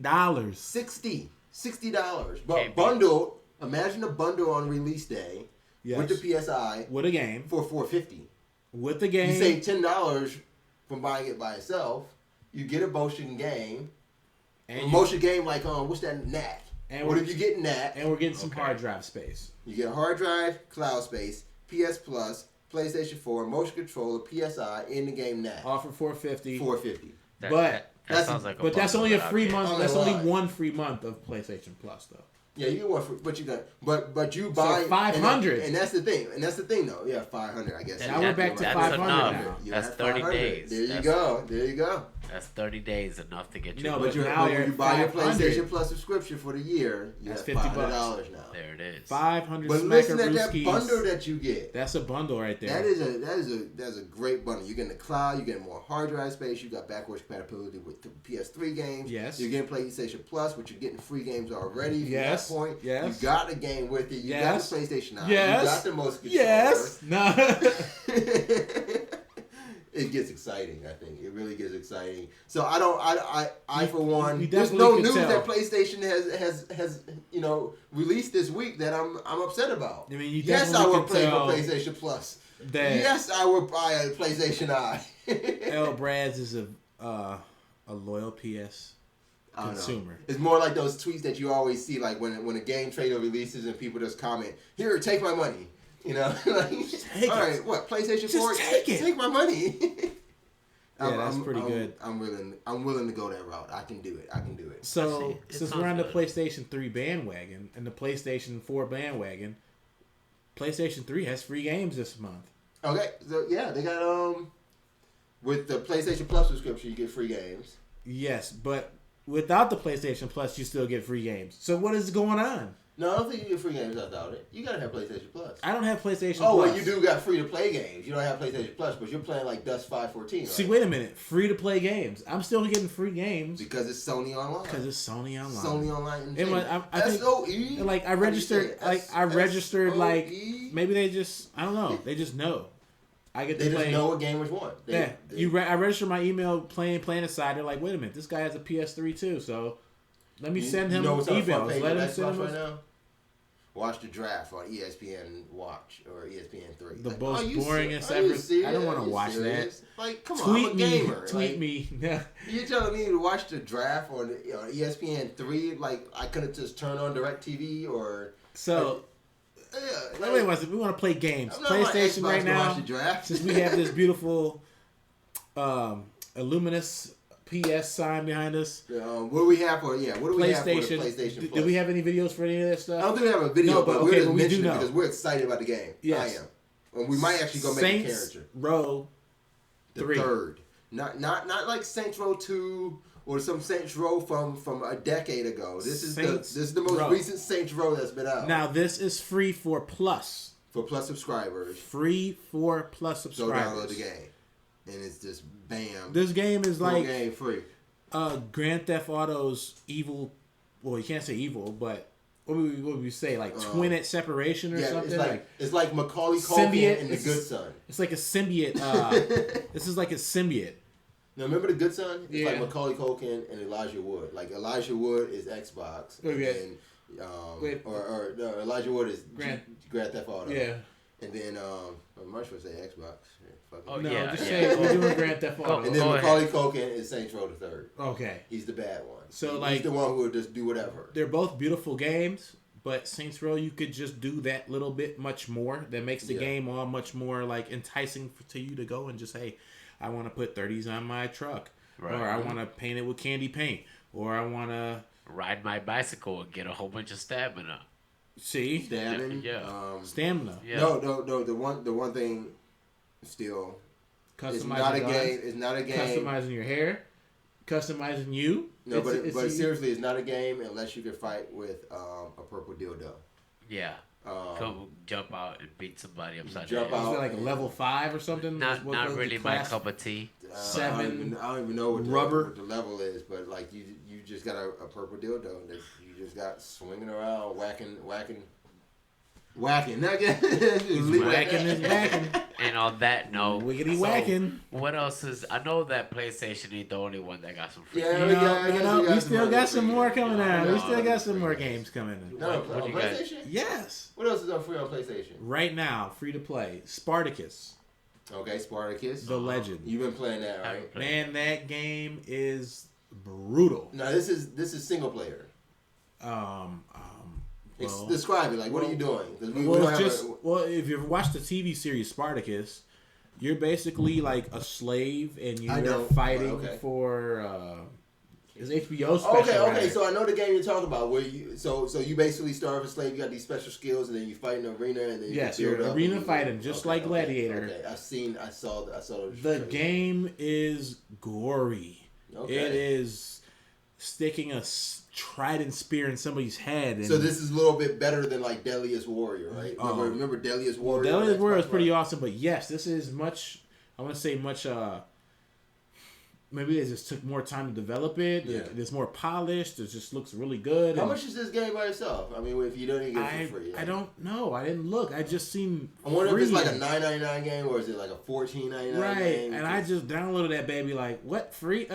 $60. $60. But bundled. Imagine a bundle on release day with the PSI with a game for $450. With the game, you save $10 from buying it by itself. You get a motion game, motion game like what's that, NAC? And what if you get NAC? And we're getting some hard drive space. You get hard drive, cloud space, PS Plus, PlayStation 4, motion controller, PSI, in the game NAC. All for $450. $450. That sounds like that's only a free month. That's only one free month of PlayStation Plus, though. Yeah, you get one free, but you got, but you buy so $500, and that's the thing, though. Yeah, $500, I guess. Now we're back to $500 now. That's 30 days. There you go. That's 30 days enough to get you. No, but now when you buy your PlayStation Plus subscription for the year, you have $50 now. There it is. $500. But listen to that bundle that you get. That's a bundle right there. That's a great bundle. You get in the cloud. You get more hard drive space. You got backwards compatibility with the PS3 games. Yes. You're getting PlayStation Plus, which you're getting free games already. Yes. From that point. Yes. You got the game with it. You got the PlayStation now. Yes. You got the motion controller. Yes. No. It gets exciting. I think it really gets exciting. So I for one, there's definitely no news tell. that PlayStation has released this week that I'm upset about. I mean, yes, I will play for PlayStation Plus. Yes, I will buy a PlayStation Eye. L. Brads is a loyal PS consumer. It's more like those tweets that you always see, like when a game trailer releases and people just comment, "Here, take my money." You know, like, all right, what PlayStation 4? Take my money. That's pretty good. I'm willing to go that route. I can do it. So since we're on the PlayStation 3 bandwagon and the PlayStation 4 bandwagon, PlayStation 3 has free games this month. Okay, so yeah, they got with the PlayStation Plus subscription, you get free games. Yes, but without the PlayStation Plus, you still get free games. So what is going on? No, I don't think you get free games without it. You gotta have PlayStation Plus. I don't have PlayStation Oh, Plus. well, you do got free to play games. You don't have PlayStation Plus, but you're playing like Dust 514, right? See, wait a minute. Free to play games. I'm still getting free games. Because it's Sony Online. Because it's Sony Online. Sony Online. It was, I think, SOE. like I registered, like SOE? maybe they just, I don't know. They just know. I get to They play. just know what gamers want. I registered my email playing aside. They're like, wait a minute, this guy has a PS3 too, so let me send him what's on the front emails. page Let of him send Xbox him. right now? Watch the draft on ESPN Watch or ESPN 3. The like, most boringest are you ever. serious? I don't want Are to you watch serious? that. Like, come Tweet on, I'm a me. gamer. Tweet like, me. You're telling me to watch the draft on ESPN 3? Like, I could have just turned on DirecTV or. So. We want to play games. I'm not on PlayStation Xbox right to now. watch the draft. Since we have this beautiful, illuminous PS sign behind us. What do we have for? Yeah, what do we have for the PlayStation Plus? Do we have any videos for any of that stuff? I don't think we have a video, No, but okay, we're just but we do mentioning it know. because we're excited about the game. Yes. I am. And we might actually go make a Saints character. Row The 3. third. Not like Saints Row 2 or some Saints Row from a decade ago. This is the most Row. recent Saints Row that's been out. Now this is free for Plus. For Plus subscribers. Free for Plus Go subscribers. download the game. And it's just bam. This game is Full like game free. Grand Theft Auto's evil. Well, you can't say evil, but what would we say? Like twin at separation or something? It's like Macaulay Culkin and The It's- Good Son. It's like a symbiote. This is like a symbiote. Now remember The Good Son? It's Yeah. like Macaulay Culkin and Elijah Wood. Like Elijah Wood is Xbox. Okay. And, or no, Elijah Wood is Grand Theft Auto. Yeah. And then I'm not supposed to say Xbox. Yeah, fuck it. Oh, No, yeah, just yeah. say we're doing Grand Theft Auto. And then Go Macaulay Culkin is Saints Row the Third. Okay. He's the bad one. So, he's like- the one who will just do whatever. They're both beautiful games, but Saints Row you could just do that little bit much more. That makes the game all much more like enticing to you to go and just hey, I want to put 30s on my truck, Right. or I want to paint it with candy paint, or I want to Ride my bicycle and get a whole bunch of stamina. see Stabbing. Yeah. stamina. Yeah. No. The one thing still. It's not a guns, game. It's not a game. Customizing your hair, customizing you. No, but it's seriously, it's not a game unless you can fight with a purple dildo. Yeah. Come jump out and beat somebody upside Jump the head. Is out. it like a level 5 or something? Not What was really the my class? cup of tea. Seven I don't even know what rubber. the level is, but like you just got a purple dildo that you just got swinging around, whacking. Not again. Whacking is whacking. And on that note, Wiggity whacking. what else is? I know that PlayStation ain't the only one that got some free. Yeah, We still got some more coming out. We Yeah. still got some more games coming in. No, What on you got? PlayStation. Yes. What else is on free on PlayStation? Right now, free to play. Spartacus, Okay, Spartacus. the legend. You've been playing that, right? Haven't played. Man, that game is brutal. No, this is single player. Well, Describe it. Like, what are you doing? 'Cause we well, don't it's have just if you've watched the TV series Spartacus, you're basically like a slave and I you're don't, fighting okay. for it's HBO special. Okay. right? So I know the game you're talking about. Where you so you basically start as a slave. You got these special skills, and then you fight in the arena, and then you Yes, build you're up arena and you- fighting, just like Gladiator. Okay, I saw The trailer. game is gory. Okay. It is sticking a trident spear in somebody's head. And So this is a little bit better than like Deadliest Warrior, right? Remember Deadliest Warrior? Deadliest Warrior is Xbox pretty One? awesome, but yes, this is much. I want to say much. Maybe they just took more time to develop it. Yeah. It's more polished. It just looks really good. How and much is this game by itself? I mean, if you don't even get it for free. I don't know. I didn't look. I just seen. I wonder free. if it's like a $9.99 game or is it like a $14.99 Right, game? and I just downloaded that baby. Like, what free?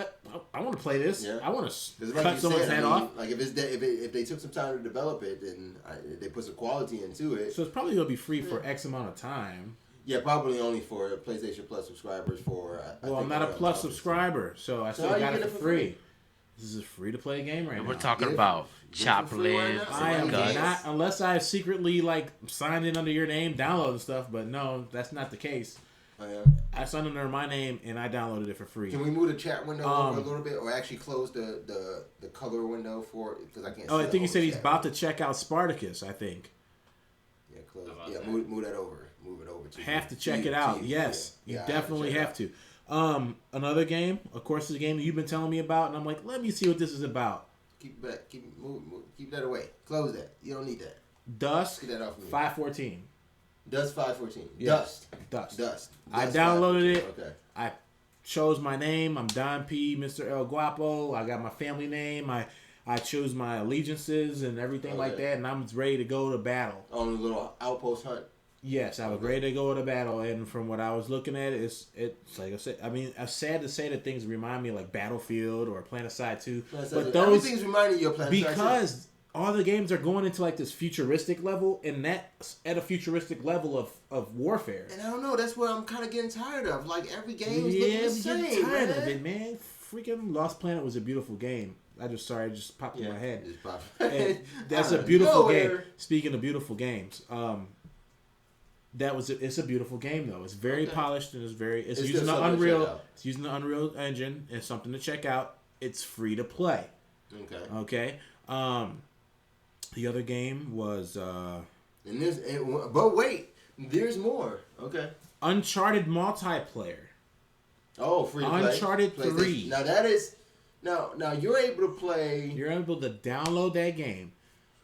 I want to play this. Yeah. I want Because to like cut you someone's said, head I mean, off. like if they took some time to develop it, then they put some quality into it. So it's probably gonna be free for X amount of time. Yeah, probably only for PlayStation Plus subscribers. Well, I'm not a Plus subscriber, so I still how you got it get for it for free. free? This is a free to play game right And now. we're talking Get it- about get it chop for free right limbs now. I am and guts. not, unless I secretly like signed in under your name, downloading stuff. But no, that's not the case. Oh, yeah. I signed under my name and I downloaded it for free. Can we move the chat window over a little bit, or actually close the color window for it? Because I can't. Oh, see I the think he whole said he's chat. about to check out Spartacus. I think Yeah, close. About Yeah, that. move that over. Move it over. have to check it out. you. Yes, Yeah, you I definitely check it have out. to. Another game, of course, is a game that you've been telling me about, and I'm like, let me see what this is about. Keep that. Keep that away. Close that. You don't need that. Dust. Get that off of me. 514. Dust 514. Yeah. Dust. I downloaded it. Okay. I chose my name. I'm Don P. Mr. El Guapo. I got my family name. I chose my allegiances and everything like that, and I'm ready to go to battle. On a little outpost hunt. Yes, I was ready to go to battle, and from what I was looking at, it's like I said. I mean, it's sad to say that things remind me of like Battlefield or PlanetSide 2, but those everything's reminding you of PlanetSide 2 because all the games are going into like this futuristic level, and that's at a futuristic level of warfare. And I don't know, that's what I'm kind of getting tired of. Like every game is looking the same. Getting tired of it, man. Freaking Lost Planet was a beautiful game. I just popped in my head. That's a beautiful game. Speaking of beautiful games, it's a beautiful game though. It's very polished and it's using the Unreal. It's using the Unreal Engine. It's something to check out. It's free to play. Okay. The other game was but wait, there's more. Okay. Uncharted multiplayer. Oh, free to play. Uncharted 3. Now that is now you're able to play. You're able to download that game,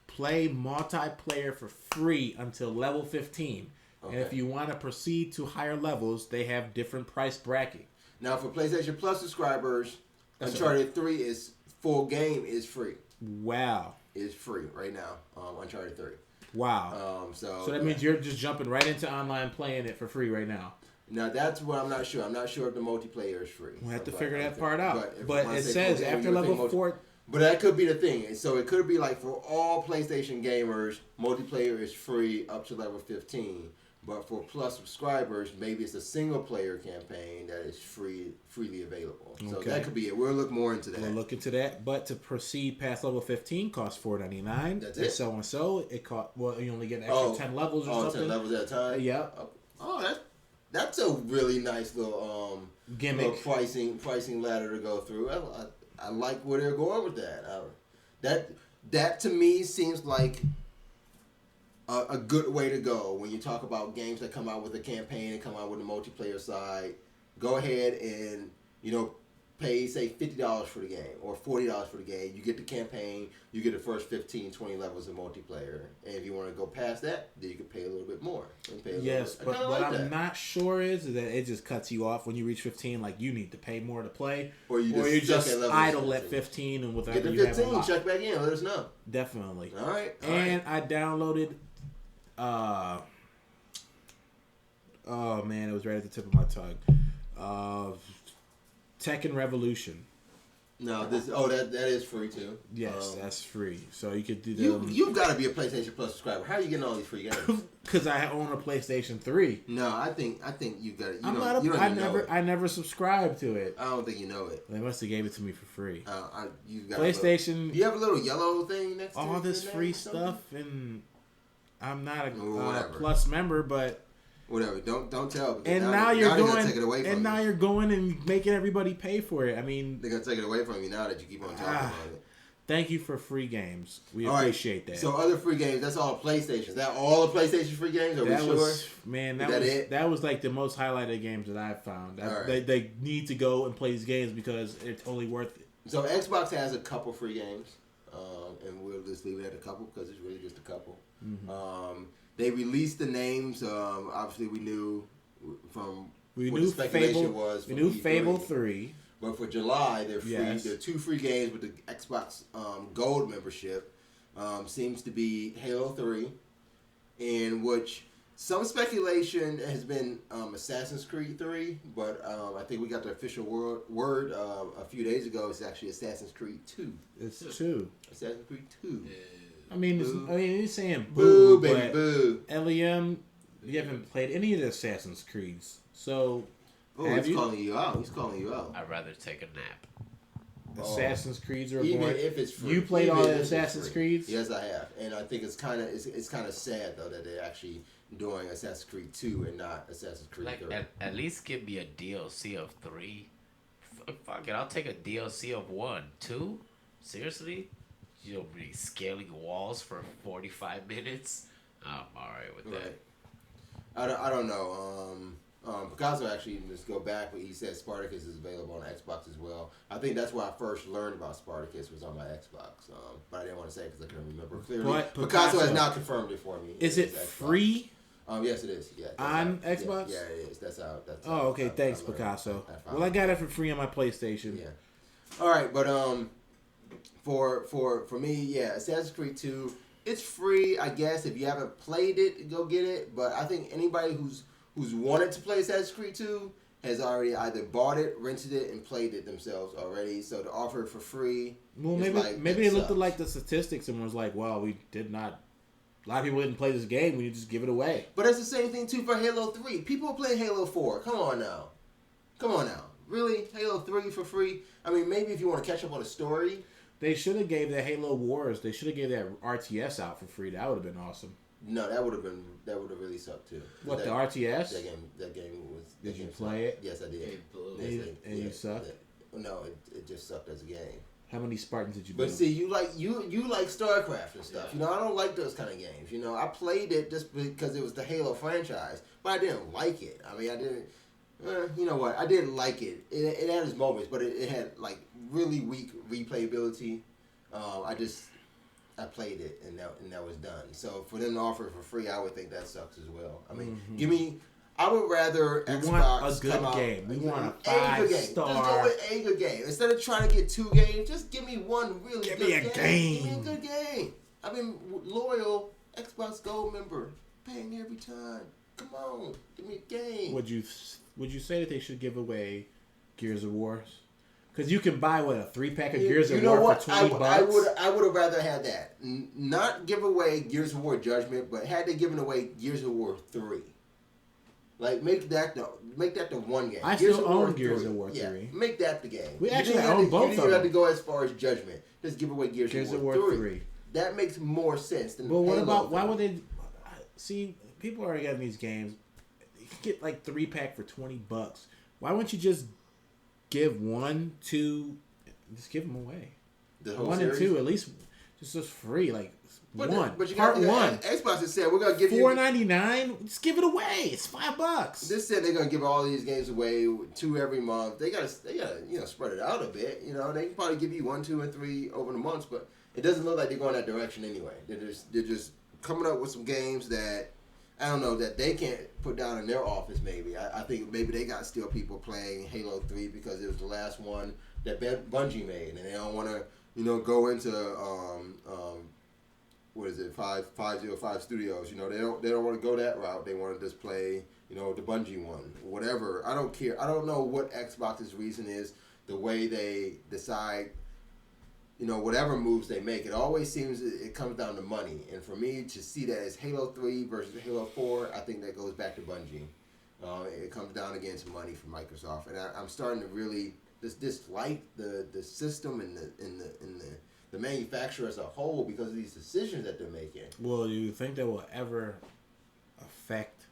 play multiplayer for free until level 15. Okay. And if you want to proceed to higher levels, they have different price bracket. Now for PlayStation Plus subscribers, Uncharted 3 is full game is free. Wow. Is free right now. Uncharted 3. Wow. So that means you're just jumping right into online playing it for free right now. Now that's what I'm not sure. I'm not sure if the multiplayer is free. We'll have to figure that part out. But it says after level 4. But that could be the thing. So it could be like for all PlayStation gamers, multiplayer is free up to level 15. But for Plus subscribers, maybe it's a single player campaign that is freely available. So that could be it. We'll look more into that. We'll look into that. But to proceed past level 15 costs $4.99. That's it. So and so. It cost you only get an extra 10 levels or something. 10 levels at a time. Yeah. Oh, that's a really nice little gimmick, little pricing ladder to go through. I like where they're going with that. That to me seems like a good way to go when you talk about games that come out with a campaign and come out with a multiplayer side. Go ahead and pay say $50 for the game or $40 for the game. You get the campaign, you get the first 15, 20 levels of multiplayer, and if you want to go past that, then you can pay a little bit more. Yes, but what I'm not sure is that it just cuts you off when you reach 15. Like you need to pay more to play, or you just idle at 15 and whatever. Get to 15, check back in, let us know. Definitely. All right. I downloaded. Oh man, it was right at the tip of my tongue. Tekken Revolution. No, that is free too. Yes, that's free. So you could do You've got to be a PlayStation Plus subscriber. How are you getting all these free games? Because I own a PlayStation 3. No, I think you got it. I never subscribed to it. I don't think you know it. They must have gave it to me for free. You got PlayStation. Do you have a little yellow thing next to all this free stuff, and I'm not a Plus member, but. Whatever. Don't tell. And now you're going. Take it away from now you're going and making everybody pay for it. I mean, they're gonna take it away from you now that you keep on talking about it. Thank you for free games. We appreciate that. So other free games. That's all PlayStation. Is that all the PlayStation free games? Are we sure? Man, that was like the most highlighted games that I've found. They need to go and play these games because it's only worth it. So Xbox has a couple free games, and we'll just leave it at a couple because it's really just a couple. Mm-hmm. They released the names. Obviously, we knew the speculation was. We knew Fable 3. But for July, they're free. Yes. There are 2 free games with the Xbox Gold membership. Seems to be Halo 3, in which some speculation has been Assassin's Creed 3, but I think we got the official word a few days ago. It's actually Assassin's Creed 2. It's 2. Assassin's Creed 2. Yeah. He's saying boo, baby, boo. LEM, you haven't played any of the Assassin's Creeds, so. He's calling you out. I'd rather take a nap. Assassin's Creeds are even born. If it's free. You played all the Assassin's Creeds? Yes, I have, and I think it's kind of sad though that they're actually doing Assassin's Creed 2 and not Assassin's Creed 3. At least give me a DLC of 3. Fuck it, I'll take a DLC of 1. 2? Seriously? You don't be scaling walls for 45 minutes? I'm alright with that. I don't know. Picasso actually just go back, but he said Spartacus is available on Xbox as well. I think that's where I first learned about Spartacus was on my Xbox, but I didn't want to say it because I couldn't remember clearly. But Picasso has now confirmed it for me. Is it free? Yes, it is. Yeah, on Xbox? Yeah, it is. That's how. Okay. Thanks, Picasso. Well, I got it for free on my PlayStation. Yeah. All right, but for me, yeah, Assassin's Creed 2, it's free, I guess. If you haven't played it, go get it. But I think anybody who's wanted to play Assassin's Creed 2 has already either bought it, rented it, and played it themselves already. So to offer it for free, well, maybe they looked at like the statistics and was like, "Well, we did not. A lot of people didn't play this game. We just give it away." But that's the same thing too for Halo 3. People are playing Halo 4. Come on now. Really, Halo 3 for free? I mean, maybe if you want to catch up on the story. They should have gave that Halo Wars. They should have gave that RTS out for free. That would have been awesome. No, that would have really sucked too. What, the RTS? That game was. Did you play it? Yes, I did. You sucked? No, it just sucked as a game. How many Spartans did you? But see, you like StarCraft and stuff. Yeah. I don't like those kind of games. I played it just because it was the Halo franchise, but I didn't like it. I mean, I didn't. You know what? I didn't like it. It had its moments, but it had like really weak replayability. I played it and that was done. So for them to offer it for free, I would think that sucks as well. I mean, I would rather Xbox want a good come out, game. We want a 5-star. Just go with a good game instead of trying to get 2 games. Just give me one really good game. Give me a good game. I've been loyal Xbox Gold member, paying every time. Come on, give me a game. Would you say that they should give away Gears of War? Because you can buy, a 3-pack of Gears of War for $20? I would have rather had that. Not give away Gears of War Judgment, but had they given away Gears of War 3. Like, make that the one game. I still own Gears of War 3. Yeah, make that the game. We actually own both of them. You didn't have to go as far as Judgment. Just give away Gears of War 3. That makes more sense than Well, what about, why would they... See, people are getting these games. You can get, like, 3-pack for $20. Why wouldn't you just give 1, 2... Just give them away. The whole 1 series? and 2, at least just free. Like, but one. But you Part got 1. Xbox has said we're gonna give you $4.99. Just give it away. It's $5. This said they're gonna give all these games away 2 every month. They gotta spread it out a bit. They can probably give you 1, 2, and 3 over the months, but it doesn't look like they're going that direction anyway. They're just coming up with some games that I don't know that they can't put down in their office. Maybe I think maybe they got still people playing Halo 3 because it was the last one that Bungie made, and they don't want to go into what is it 505 Studios. They don't want to go that route. They want to just play the Bungie one, whatever. I don't care. I don't know what Xbox's reason is. The way they decide. Whatever moves they make, it always seems it comes down to money. And for me to see that as Halo 3 versus Halo 4, I think that goes back to Bungie. It comes down again to money for Microsoft, and I'm starting to really dislike the system and the manufacturer as a whole because of these decisions that they're making. Well, do you think that will ever affect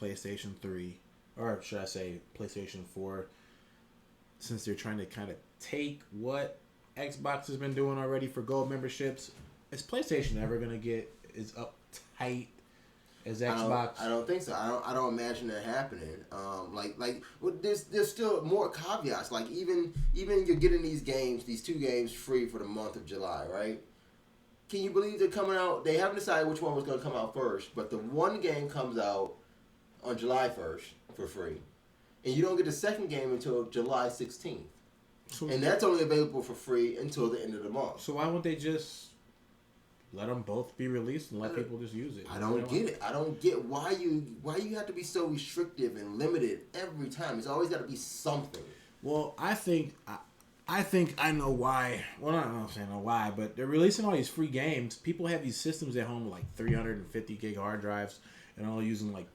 PlayStation 3, or should I say PlayStation 4, since they're trying to kind of take what Xbox has been doing already for gold memberships? Is PlayStation ever going to get as uptight as Xbox? I don't think so. I don't imagine that happening. There's still more caveats. Like even you're getting these 2 games free for the month of July, right? Can you believe they're coming out? They haven't decided which one was going to come out first, but the one game comes out on July 1st for free, and you don't get the second game until July 16th. And that's only available for free until the end of the month. So why won't they just let them both be released and let people just use it? I don't get it. I don't get why you have to be so restrictive and limited every time. It's always got to be something. Well, I think I know why. Well, I don't know why, but they're releasing all these free games. People have these systems at home with like 350 gig hard drives and all using like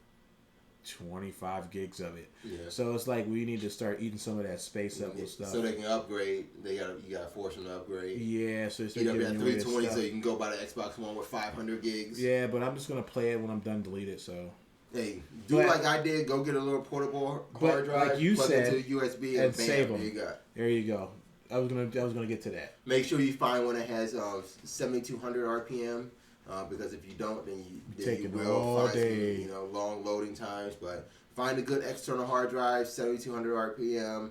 25 gigs of it. Yeah. So it's like we need to start eating some of that space up with stuff. So they can upgrade. You gotta force them to upgrade. Yeah, so it's like at 320, so you can go buy the Xbox One with 500 gigs. Yeah, but I'm just gonna play it when I'm done delete it. So hey, like I did. Go get a little portable hard drive, like you plug said, it to USB, and bam, save them. There you go. There you go. I was gonna get to that. Make sure you find one that has 7,200 RPM. because if you don't, then you taking will all find day. some, long loading times. But find a good external hard drive, 7,200 RPM.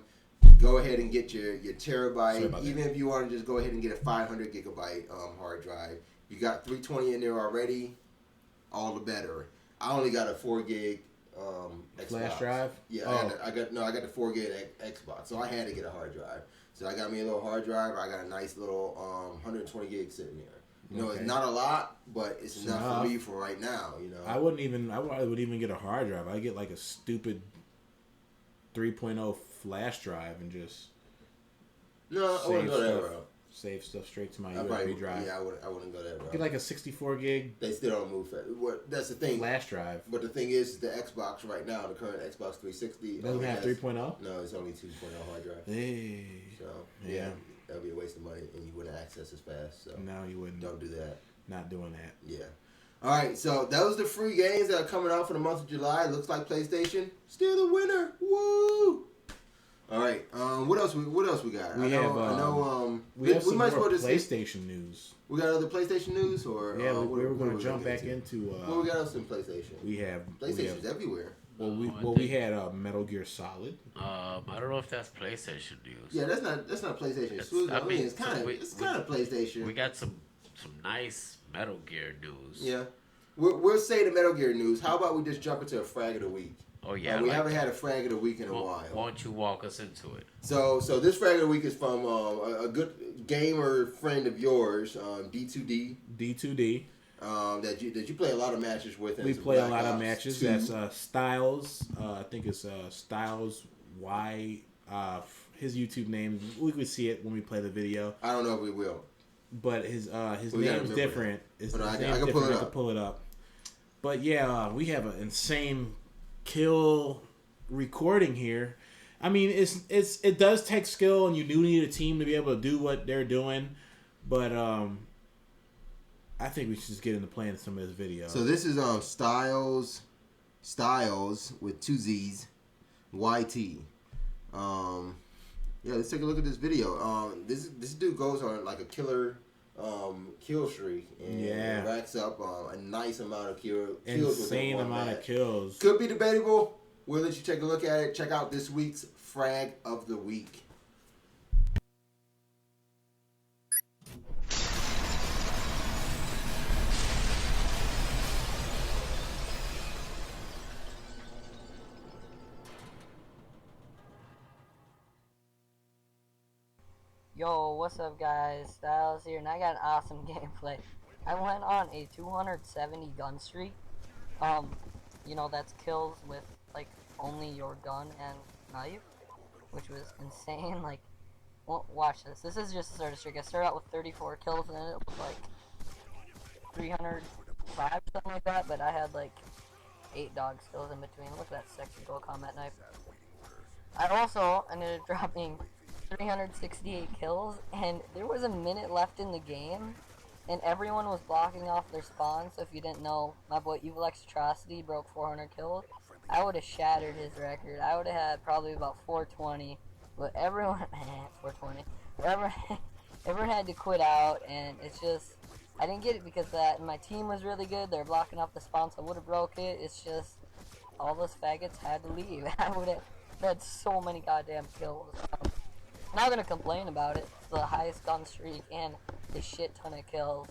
Go ahead and get your terabyte. Even if you want to just go ahead and get a 500 gigabyte hard drive, you got 320 in there already. All the better. I only got a 4 gig Xbox. Flash drive. Yeah, I got the 4 gig Xbox, so I had to get a hard drive. So I got me a little hard drive. I got a nice little 120 gigs sitting there. It's not a lot, but it's enough for me for right now. I would even get a hard drive. I'd get like a stupid 3.0 flash drive and just I wouldn't go that route. Save stuff straight to my USB drive. Yeah, I wouldn't go that route. Get like a 64 gig. They still don't move fast. That's the thing. Flash drive. But the thing is, the Xbox right now, the current Xbox 360 doesn't have 3.0. No, it's only 2.0 hard drive. Hey. So yeah, that'd be a waste of money, and you wouldn't access as fast. So no, you wouldn't. Don't do that. Not doing that. Yeah. All right, so that was the free games that are coming out for the month of July. Looks like PlayStation still the winner. Woo! All right. What else we got? We have some more PlayStation news. We got other PlayStation news, or we were going to jump back into. What we got else in PlayStation? PlayStation's everywhere. We had Metal Gear Solid. I don't know if that's PlayStation news. Yeah, that's not PlayStation exclusive. I mean, it's kind of PlayStation. We got some nice Metal Gear news. Yeah, we'll say the Metal Gear news. How about we just jump into a frag of the week? Oh yeah, we haven't had a frag of the week in a while. Why don't you walk us into it? So this frag of the week is from a good gamer friend of yours, D2D. D2D. That you play a lot of matches with. We play a lot of matches. 2. That's Styles. I think it's Styles Y. His YouTube name. We could see it when we play the video. I don't know if we will. But his name's different. I can pull it up. I can pull it up. But yeah, we have an insane kill recording here. I mean, it does take skill, and you do need a team to be able to do what they're doing. But I think we should just get into playing some of this video. So this is Styles with 2 Z's, YT. Let's take a look at this video. This dude goes on like a killer kill streak and racks up a nice amount of kills. Insane amount of kills. Could be debatable. We'll let you take a look at it. Check out this week's frag of the week. Yo, what's up guys, Styles here, and I got an awesome gameplay. I went on a 270 gun streak. That's kills with, like, only your gun and knife, which was insane. Like, well, watch this. This is just a starter streak. I started out with 34 kills, and then it was, like, 305 or something like that, but I had, like, 8 dog skills in between. Look at that sexy gold combat knife. I also ended up dropping 368 kills, and there was a minute left in the game, and everyone was blocking off their spawn. So if you didn't know, my boy Evil Atrocity broke 400 kills. I would have shattered his record. I would have had probably about 420, but everyone 420. Everyone had to quit out, and it's just I didn't get it because my team was really good. They're blocking off the spawn, so I would have broke it. It's just all those faggots had to leave. I would have had so many goddamn kills. I'm not gonna complain about it. It's the highest gun streak and a shit ton of kills,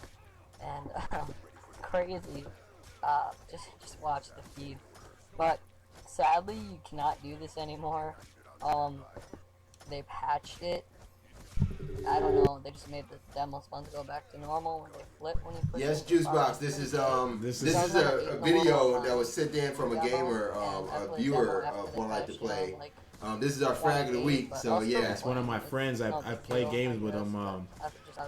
and crazy. Just watch the feed. But sadly, you cannot do this anymore. They patched it. I don't know. They just made the demo spawns go back to normal when they flip when you put. Yes, Juicebox. This is a video that was sent in from a gamer, a viewer of 1Life2Play. This is our frag of the week, so yeah. It's one of my friends. I play games with him.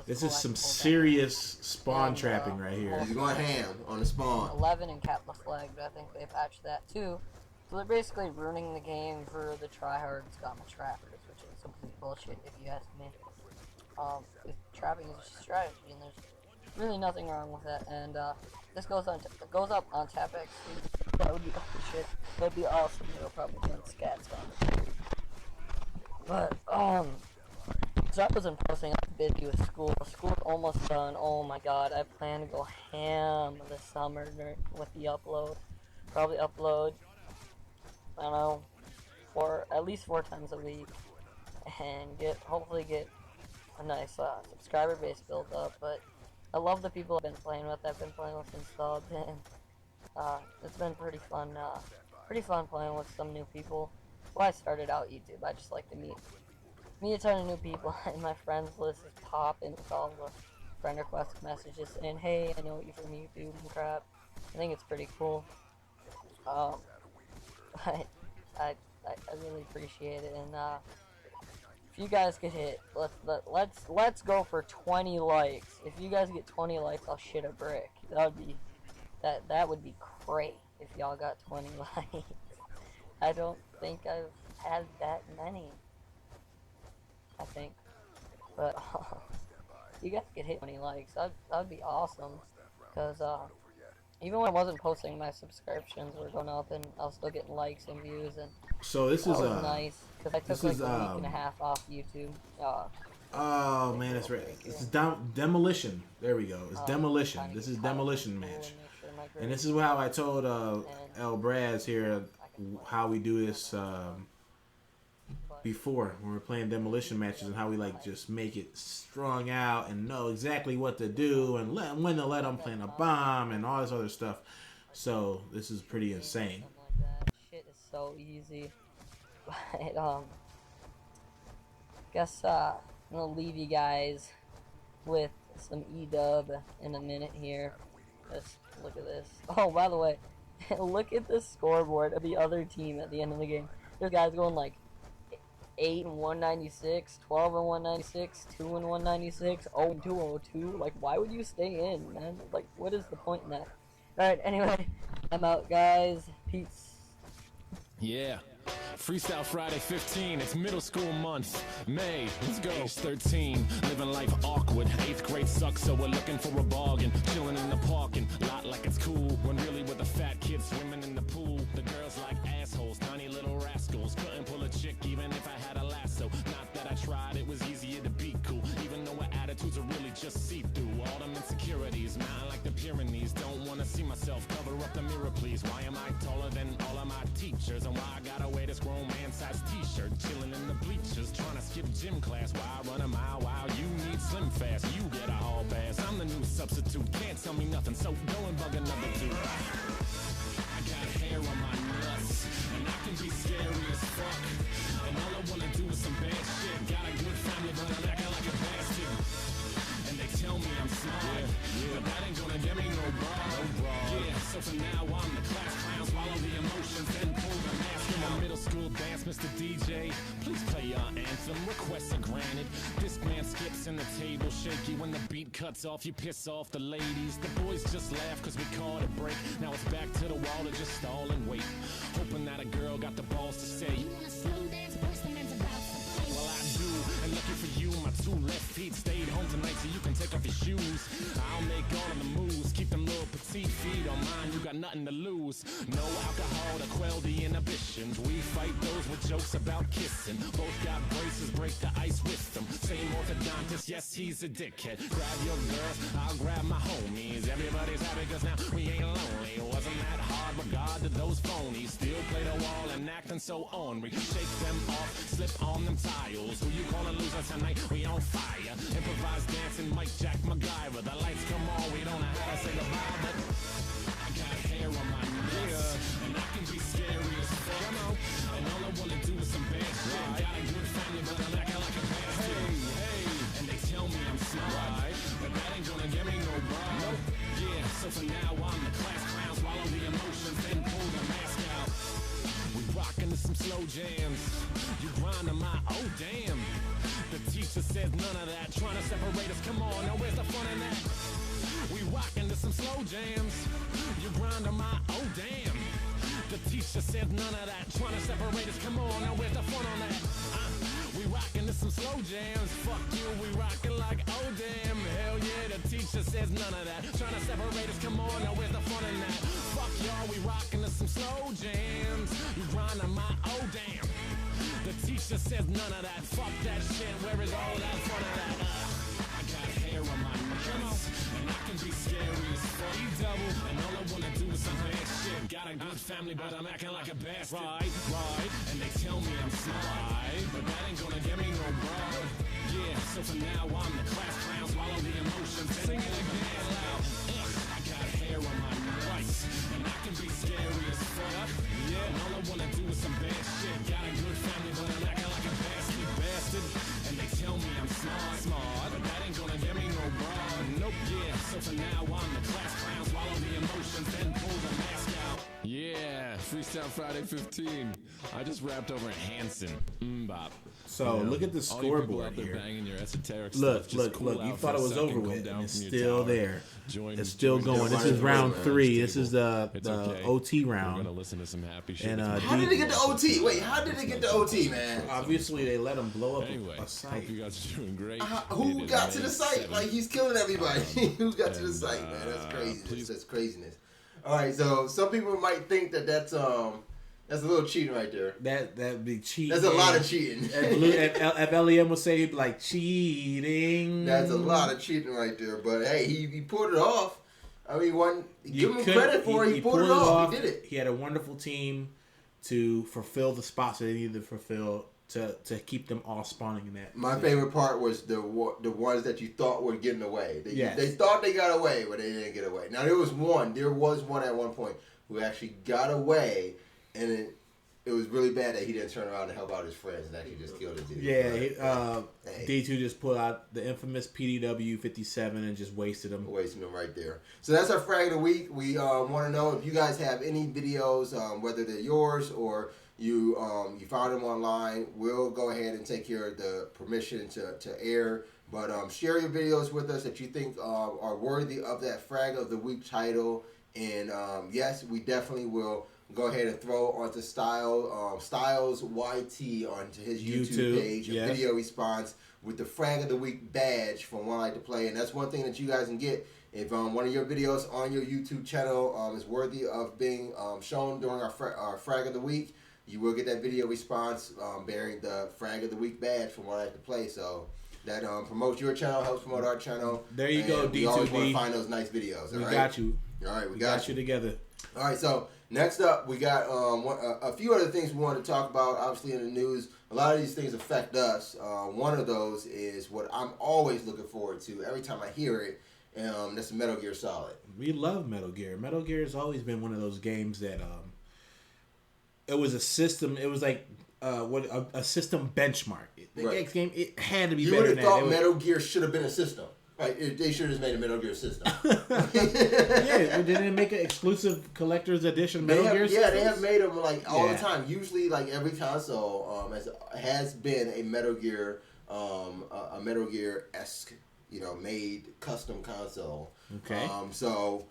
This is some serious spawn trapping right here. He's going ham on the spawn. 11 and capless flag, but I think they patched that too. So they're basically ruining the game for the tryhard scum trappers, which is complete bullshit if you ask me. Trapping is just strategy, and there's really nothing wrong with that. And this goes up on TapX. That would be shit. That'd be awesome. It'll probably be on Scat Scum. But so I wasn't posting. busy with school. School's almost done. Oh my god, I plan to go ham this summer with the upload. Probably upload, I don't know, at least 4 times a week, and hopefully get a nice subscriber base built up. But I love the people I've been playing with. I've been playing with some subs, and it's been pretty fun playing with some new people. Well, I started out YouTube. I just like to meet a ton of new people, and my friends list is popping with all the friend request messages saying, hey, I know you from YouTube and crap. I think it's pretty cool. I really appreciate it, and if you guys could hit, let's go for 20 likes. If you guys get 20 likes, I'll shit a brick. That would be great if y'all got 20 likes. I don't think I've had that many. I think, but you guys could hit 20 likes. That'd be awesome, because even when I wasn't posting, my subscriptions were going up, and I was still getting likes and views, and so this is nice, because I took like a week and a half off YouTube. Oh man, that's right. It's Demolition. There we go. It's Demolition. This is Demolition match, and this is how I told El Braz here how we do this before when we're playing demolition matches, and how we like just make it strung out and know exactly what to do and when to let them plant a bomb and all this other stuff. So this is pretty insane. Shit is so easy. But guess I'm gonna leave you guys with some E-dub in a minute here. Just look at this. Oh, by the way, look at the scoreboard of the other team at the end of the game. There's guys going like 8 and 196, 12 and 196, 2 and 196, 0 and 202. Like, why would you stay in, man? Like, what is the point in that? Alright, anyway, I'm out, guys. Peace. Yeah. Freestyle Friday 15, it's middle school month, May, let's go. Age 13, living life awkward, 8th grade sucks, so we're looking for a bargain, chilling in the parking lot like it's cool, when really we're the fat kids swimming in the pool, the girls like assholes, tiny little rascals, couldn't pull a chick even if I had a lasso, not that I tried, it was easier to be cool, even though our attitudes are really just see-through, all them insecurities, mountain like the Pyrenees, don't wanna see myself, cover up the mirror please, why am I taller than all of my teachers, and why I gotta wear this grown man-sized t-shirt, chilling in the bleachers, trying to skip gym class, while I run a mile, while you need slim fast, you get a hall pass, I'm the new substitute, can't tell me nothing, so go and bug another dude. I got hair on my nuts, and I can be scary as fuck, and all I wanna do is some bad shit, got a good family, but I'm acting like a bastard, and they tell me I'm smart, but that ain't gonna get me no bra, yeah, so for now I'm the class clown, swallow the emotions, then pull the mask in my middle school dance, Mr. DJ, please play your anthem, requests are granted, this man skips and the table shaky, when the beat cuts off, you piss off the ladies, the boys just laugh cause we called a break, now it's back to the wall to just stall and wait, hoping that a girl got the balls to say, you wanna slow dance, boys, the man's about to play. Well I do, and lucky for you, my 2 left feet stayed home tonight so you can take off your shoes, I'll make all of the moves, keep them little petite feet on mine, you got nothing to lose, no alcohol to quell the inhibitions, we fight those with jokes about kissing, both got braces, break the ice with them, same orthodontist, yes he's a dickhead, grab your girls, I'll grab my homies, everybody's happy cause now we ain't lonely, wasn't that hard regard to those phonies, still play the wall and acting so ornery, shake them off, slip on them tiles, who you calling loser tonight, we on fire, improvise dancing, Mike Jack MacGyver, the lights come on, we don't know how to say goodbye, but I got hair on my nuts, and I can be scary as fuck, and all I wanna do is some bad shit, got a good family but I'm acting like a bastard, hey, and they tell me I'm smart, but that ain't gonna get me no bra, yeah, so for now I'm the class clown, swallow the emotions, then pull the mask out, we rockin' to some slow jams, you grindin' my, oh damn, the teacher says none of that, trying to separate us, come on, now where's the fun in that, we rockin' to some slow jams, you grindin' my, oh damn, the teacher says none of that, trying to separate us, come on, now where's the fun on that, we rockin' to some slow jams, fuck you, we rockin' like, oh damn, hell yeah, the teacher says none of that, trying to separate us, come on, now where's the fun in that, fuck y'all, we rockin' to some slow jams, you grindin' my, oh damn, the teacher says none of that, fuck that shit, where is all that fun of that, And I can be scary as fuck. Double, and all I wanna do is some bad shit. Got a good family, but I'm acting like a bastard. Right, and they tell me I'm smart, but that ain't gonna get me no broad. Yeah, so for now I'm the class clown, swallow the emotions, sing it again loud. I got hair on my nuts, and I can be scary as fuck. Yeah, and all I wanna do is some bad shit. Got a good family, but I'm acting like a bastard. And they tell me I'm smart, but that ain't gonna get me no broad. Nope, yeah, so for now I'm the class clown, swallow the emotions, then pull the mask out. Yeah, Freestyle Friday 15. I just rapped over Hanson. Bop. So look at the scoreboard here. Look. You thought it was over with, and it's still there. It's still going. This is round 3. This is the OT round. We're gonna listen to some happy shit. And how did it get to OT? Wait, how did it get to OT, man? Obviously, they let him blow up anyway, a site. Hope you guys are doing great. Who got to the site? Like, he's killing everybody. Who got to the site, man? That's crazy. That's craziness. All right, so some people might think that's a little cheating right there. That'd be cheating. That's a lot of cheating. If LEM would say like cheating. That's a lot of cheating right there. But hey, he pulled it off. I mean, give him credit for it. He pulled it off. He did it. He had a wonderful team to fulfill the spots that they needed to fulfill to keep them all spawning in that. My favorite part was the ones that you thought were getting away. They thought they got away, but they didn't get away. Now there was one at one point who actually got away, and it was really bad that he didn't turn around and help out his friends and actually just killed the dude. Yeah, D2 just pulled out the infamous PDW 57 and just wasted him. Wasting them right there. So that's our frag of the week. We want to know if you guys have any videos, whether they're yours or you found them online. We'll go ahead and take care of the permission to air. But share your videos with us that you think are worthy of that frag of the week title. And yes, we definitely will go ahead and throw onto Styles YT onto his YouTube page a video response with the frag of the week badge from 1Life2Play. And that's one thing that you guys can get. If one of your videos on your YouTube channel is worthy of being shown during our frag of the week, you will get that video response bearing the frag of the week badge from 1Life2Play. So that promotes your channel, helps promote our channel. There you go, D2D. We always want to find those nice videos. We got you. All right, we got you together. All right, so next up, we got a few other things we want to talk about. Obviously, in the news, a lot of these things affect us. One of those is what I'm always looking forward to every time I hear it. That's Metal Gear Solid. We love Metal Gear. Metal Gear has always been one of those games that it was a system. It was like a system benchmark. The next game, it had to be better than that. You would have thought Metal Gear should have been a system. Right, they should have just made a Metal Gear system. Yeah, didn't they make an exclusive collector's edition Metal Gear system? Yeah, they have made them like all the time. Usually, like every console has been a Metal Gear, a Metal Gear-esque, made custom console. Okay. So,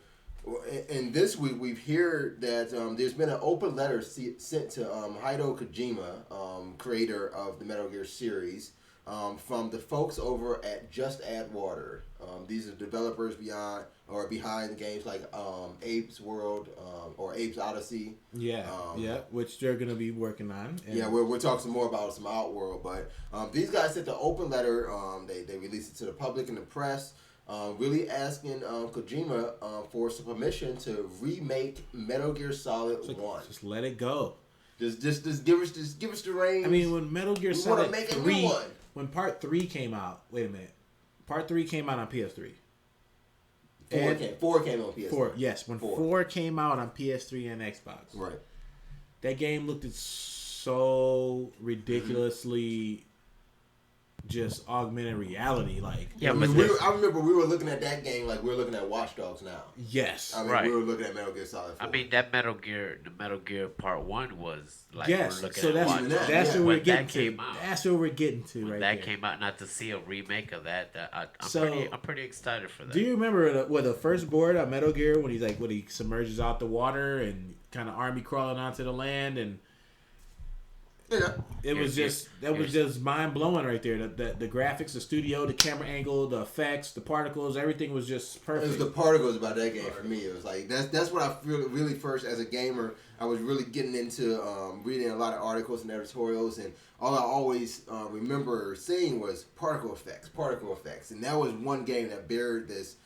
in this week, we've heard that there's been an open letter sent to Hideo Kojima, creator of the Metal Gear series. From the folks over at Just Add Water. These are developers behind the games like Abe's World or Abe's Odyssey. Which they're going to be working on. And we'll talk some more about some Outworld. But these guys sent the open letter. They released it to the public and the press, really asking Kojima for some permission to remake Metal Gear Solid 1. Just let it go. Just give us the reins. I mean, when Metal Gear Solid 3... When Part 3 came out, wait a minute. Part 3 came out on PS3. 4 came on PS3. 4, yes. When 4 came out on PS3 and Xbox. Right. That game looked so ridiculously just augmented reality. I remember we were looking at that game like we're looking at Watch Dogs now. Yes. I mean, we were looking at Metal Gear Solid 4. I mean, that Metal Gear Part 1 was like, yes. We're looking So at that's what we're getting to. That's what we're getting to when right that there. came out, not to see a remake of that. I'm pretty excited for that. Do you remember the first board on Metal Gear when he submerges out the water and kind of army crawling onto the land and Yeah. It was just mind blowing right there. The graphics, the studio, the camera angle, the effects, the particles, everything was just perfect. It was the particles about that game for me. It was like that's what I feel really first as a gamer. I was really getting into reading a lot of articles and editorials, and all I always remember seeing was particle effects, and that was one game that bared this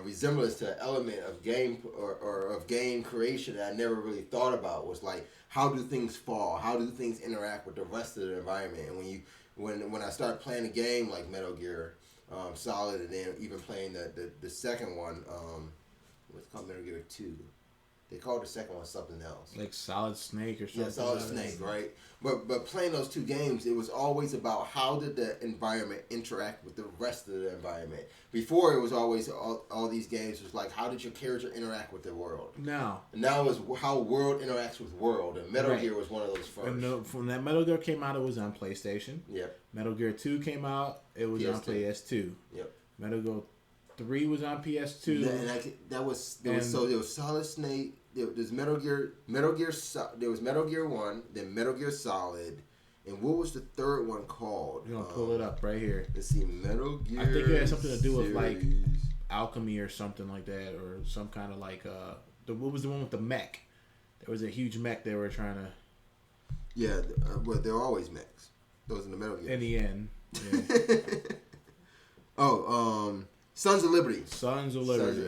resemblance to an element of game or of game creation that I never really thought about. Was like, how do things fall? How do things interact with the rest of the environment? And when I started playing a game like Metal Gear Solid, and then even playing the second one, what's called Metal Gear 2. They called the second one something else. Like Solid Snake or something. Yeah, Solid Snake, right? But playing those two games, it was always about how did the environment interact with the rest of the environment. Before, it was always all these games was like, how did your character interact with the world? Now it's how world interacts with world. And Metal Gear was one of those first. And when that Metal Gear came out, it was on PlayStation. Yep. Metal Gear 2 came out, it was on PS2. Yep. Metal Gear 3 was on PS2. There was Solid Snake. There was Metal Gear. There was Metal Gear 1, then Metal Gear Solid, and what was the third one called? You're gonna pull it up right here. Let's see, Metal Gear. I think it had something to do with like alchemy or something like that, or some kind of like what was the one with the mech? There was a huge mech they were trying to. Yeah, but they're always mechs. Those in the Metal Gear. In the end. Yeah. Sons of Liberty.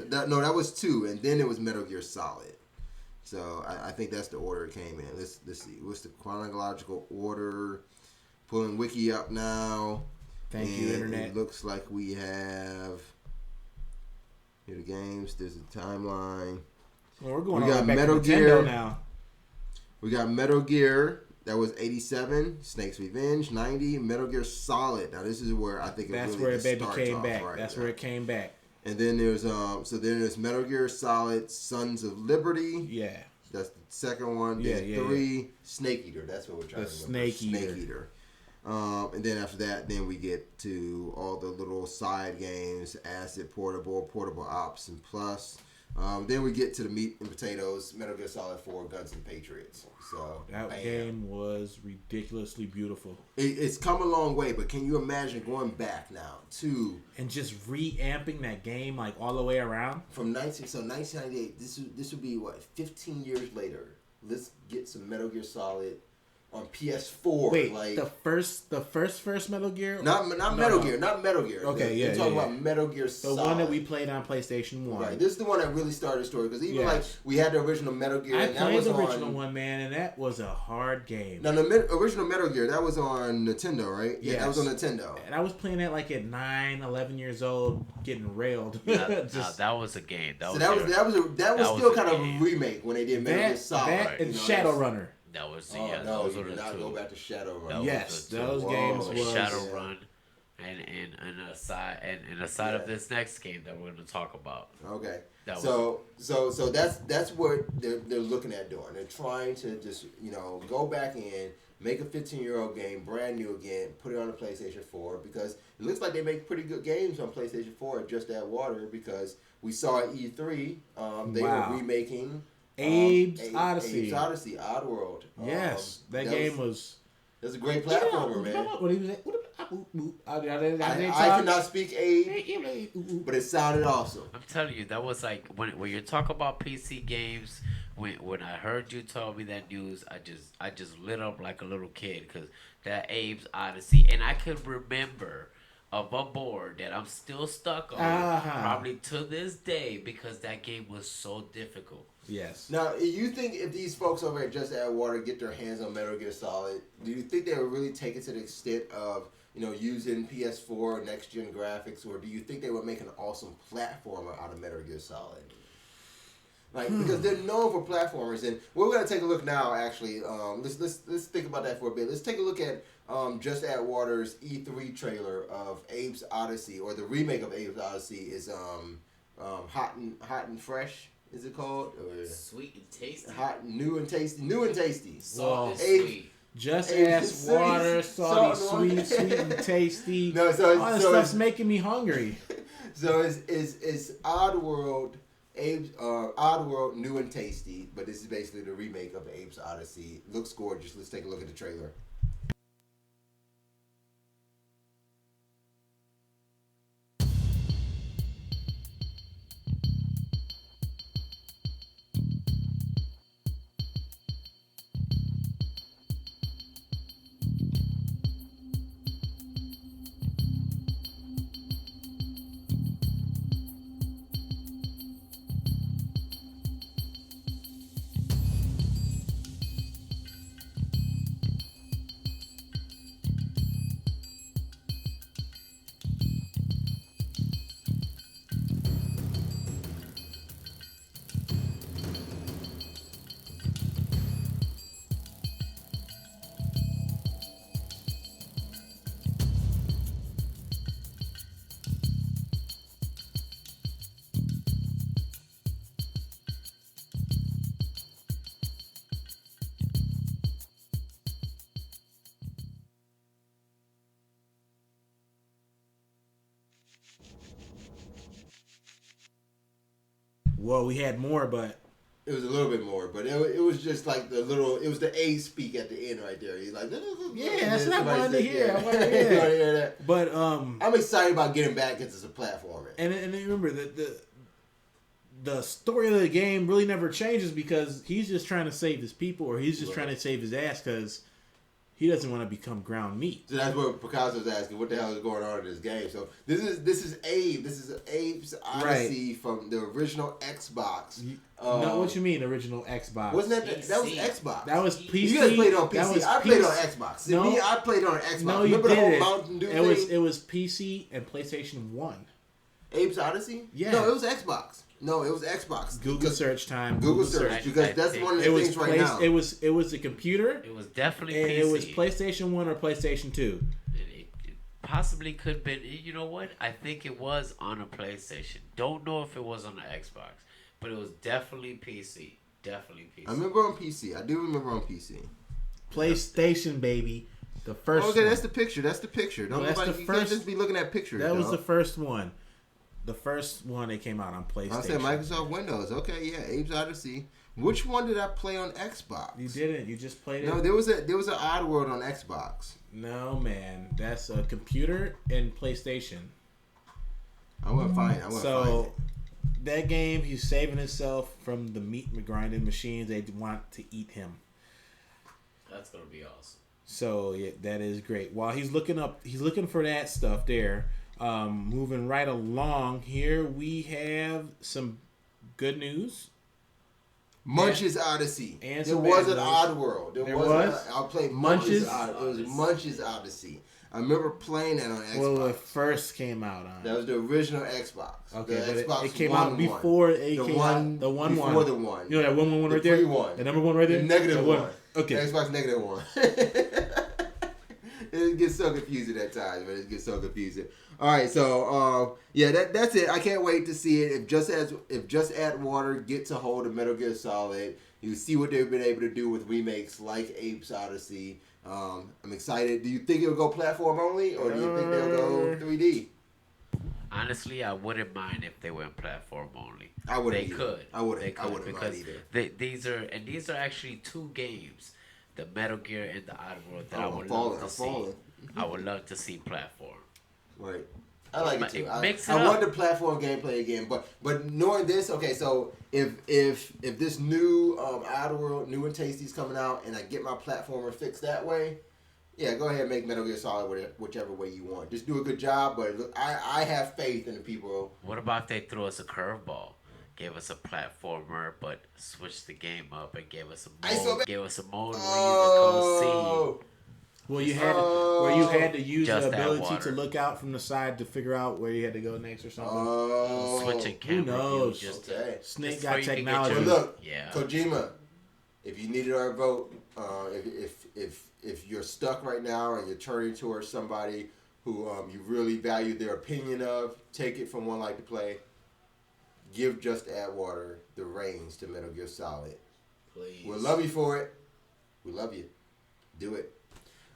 That was 2, and then it was Metal Gear Solid. So I think that's the order it came in. Let's see. What's the chronological order? Pulling Wiki up now. Thank you, Internet. It looks like we have here the games. There's a timeline. Well, we're going back Metal to Gear now. We got Metal Gear. That was 87. Snake's Revenge 90. Metal Gear Solid. Now this is where I think that's where it came back. That's where it came back. And then there's there's Metal Gear Solid Sons of Liberty. Yeah. That's the second one. Then 3 Snake Eater. That's what we're trying to remember. Snake Eater. And then after that, then we get to all the little side games: Acid, Portable Ops, and Plus. Then we get to the meat and potatoes: Metal Gear Solid 4, Guns and Patriots. So that game was ridiculously beautiful. It's come a long way, but can you imagine going back now to and just reamping that game like all the way around from 1998? This would be what 15 years later. Let's get some Metal Gear Solid on PS4. Wait, like the first Metal Gear? Not Metal Gear. Okay, We're talking about Metal Gear Solid. The one that we played on PlayStation 1. Right, this is the one that really started the story, because even like we had the original Metal Gear. I played the original one, man, and that was a hard game. Now the original Metal Gear, that was on Nintendo, right? Yeah, that was on Nintendo. And I was playing that like at 9, 11 years old, getting railed. That was a game. That was still kind of a remake when they did Metal Gear Solid. That and Shadowrunner. That was no, you did not go back to Shadowrun. Yes, those games was Shadowrun, and aside of this next game that we're going to talk about. Okay, so that's what they're looking at doing. They're trying to just go back in, make a 15-year-old game brand new again, put it on the PlayStation 4, because it looks like they make pretty good games on PlayStation 4 at Just Add Water, because we saw at E3 they were remaking. Abe's Odyssey. Abe's Odyssey, Oddworld. Yes, that game was. That's a great platformer, man. What he was I cannot speak Abe, but it sounded awesome. I'm telling you, that was like when you talk about PC games. When I heard you tell me that news, I just lit up like a little kid, because that Abe's Odyssey, and I could remember of a board that I'm still stuck on, probably to this day, because that game was so difficult. Yes. Now, you think if these folks over at Just Add Water get their hands on Metal Gear Solid, do you think they would really take it to the extent of using PS4 next gen graphics, or do you think they would make an awesome platformer out of Metal Gear Solid? Because they're known for platformers, and we're gonna take a look now. Actually, let's think about that for a bit. Let's take a look at Just Add Water's E3 trailer of Abe's Odyssey, or the remake of Abe's Odyssey is Hot and Fresh. Is it called? Or Sweet and Tasty. Hot, new and tasty. Salt and sweet. Just Add Water, salty, sweet and tasty. No, all this stuff's making me hungry. So is Oddworld Oddworld, new and tasty, but this is basically the remake of Abe's Odyssey. Looks gorgeous. Let's take a look at the trailer. Well, we had more, but it was a little bit more, but it was just like it was the A speak at the end right there. He's like, yeah, that's what I wanted to hear. Yeah. I wanted to hear that. But I'm excited about getting back into some platforming. And remember the story of the game really never changes because he's just trying to save his people, or he's just trying to save his ass because he doesn't want to become ground meat. So that's what Picasso's asking. What the hell is going on in this game? So this is Abe. This is Abe's Odyssey from the original Xbox. No, what you mean original Xbox? Wasn't that was Xbox? That was PC. You guys played on PC. I played on Xbox. See, no, I played on Xbox. No, you Remember did the whole it. Mountain Dew thing? It was PC and PlayStation 1. Abe's Odyssey? Yeah. No, it was Xbox. No, it was Xbox. Google search time. Google search because that's one of the things right now. It was a computer. It was definitely and PC. It was PlayStation 1 or PlayStation 2. It possibly could have been. You know what? I think it was on a PlayStation. Don't know if it was on the Xbox, but it was definitely PC. Definitely PC. I remember on PC. I do remember on PC. PlayStation, baby. The first okay, one. that's the picture. That's the picture. Don't that's nobody, you can't just be looking at pictures. That was the first one. The first one that came out on PlayStation. I said Microsoft Windows. Okay, yeah, Abe's Odyssey. Which one did I play on Xbox? You didn't. You just played it. No, there was an Oddworld on Xbox. No, man, that's a computer and PlayStation. I want to find it. So that game, he's saving himself from the meat grinding machines. They want to eat him. That's gonna be awesome. So yeah, that is great. While he's looking for that stuff there. Moving right along here, we have some good news. Munch's Odyssey. And there was an Oddworld. There was. I played Munch's Odyssey. It was Munch's Odyssey. I remember playing that on Xbox. Well, it first came out on. That was the original Xbox. Okay, the but it came out before it came out. The one. Before the one. You know that one right there? The number one right there? The negative one. Okay. Xbox negative one. It gets so confusing at times, but it gets so confusing. All right, so yeah, that's it. I can't wait to see it. If Just Add Water gets a hold of Metal Gear Solid, you see what they've been able to do with remakes like Abe's Odyssey. I'm excited. Do you think it'll go platform only, or do you think they'll go 3D? Honestly, I wouldn't mind if they went platform only. I wouldn't. They could. I wouldn't. They could, I wouldn't mind either. These are actually two games, the Metal Gear and the Oddworld, that I would love to see. I would love to see platform. Right. I like it too. I want the platform gameplay again, but knowing this, okay, so if this new Oddworld, new and tasty is coming out, and I get my platformer fixed that way, yeah, go ahead and make Metal Gear Solid whichever way you want. Just do a good job, but look, I have faith in the people. What about if they threw us a curveball? Gave us a platformer, but switched the game up and gave us a mode. Gave us a mode where you could see. Well, you had to use the ability to look out from the side to figure out where you had to go next or something. Switching camera. Who knows? Snake got technology. Well, look, Kojima, if you needed our vote, if you're stuck right now and you're turning towards somebody who you really value their opinion of, take it from 1Life2Play. Give Just Add Water the reins to Metal Gear Solid. Please. We'll love you for it. We love you. Do it.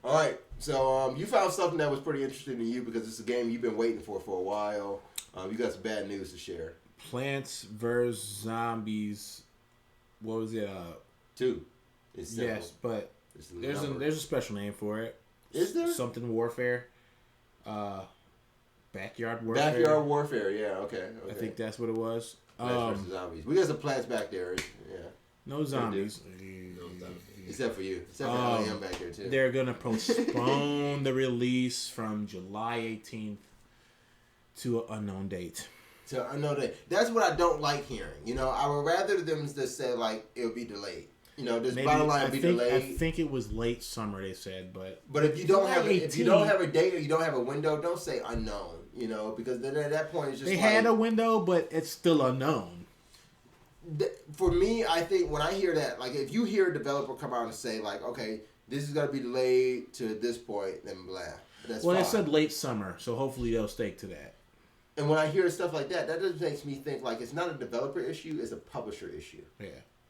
All right. So you found something that was pretty interesting to you because it's a game you've been waiting for a while. You got some bad news to share. Plants vs Zombies. What was it? 2. It's simple. Yes, but there's a special name for it. Is there? Something Warfare. Backyard Warfare. Backyard Warfare. Yeah. Okay. I think that's what it was. Plants vs Zombies. We got some plants back there. Yeah. No zombies. Except for you. Except for LAM back there too. They're gonna postpone the release from July 18th to an unknown date. To unknown date. That's what I don't like hearing. You know, I would rather them just say like it'll be delayed. You know, this bottom line be delayed. I think it was late summer. They said, but if you don't have if you don't have a date or you don't have a window, don't say unknown. You know, because then at that point it's just had a window, but it's still unknown. For me, I think when I hear that, like if you hear a developer come out and say like, okay, this is gonna be delayed to this point, then blah. That's fine. They said late summer, so hopefully they'll stick to that. And when I hear stuff like that, that just makes me think like it's not a developer issue, it's a publisher issue. Yeah.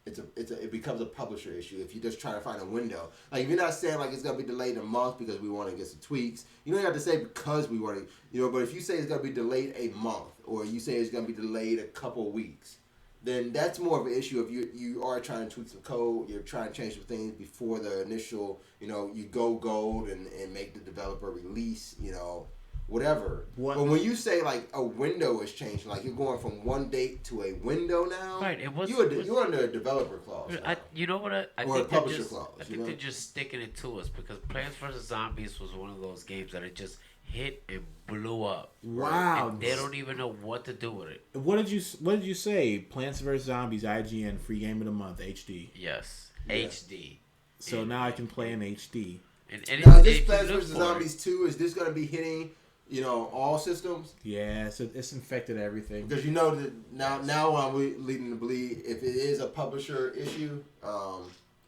It becomes a publisher issue if you just try to find a window. Like if you're not saying like it's gonna be delayed a month because we want to get some tweaks, you don't have to say because we want to, you know. But if you say it's gonna be delayed a month, or you say it's gonna be delayed a couple of weeks, then that's more of an issue if you are trying to tweak some code, you're trying to change some things before the initial, you know, you go gold and make the developer release, you know, whatever. But when you say like a window is changing, like you're going from one date to a window now, right? You're under a developer clause. You know what? I or think a publisher clause. I think they're just sticking it to us because Plants vs Zombies was one of those games that it just hit and blew up. Wow! And they don't even know what to do with it. What did you say? Plants vs Zombies IGN free game of the month HD. Yes, yeah. HD. So now I can play in HD. And now this Plants vs Zombies 2 is this going to be hitting? You know, all systems. Yeah, it's infected everything. Because you know that now I'm leading to believe if it is a publisher issue,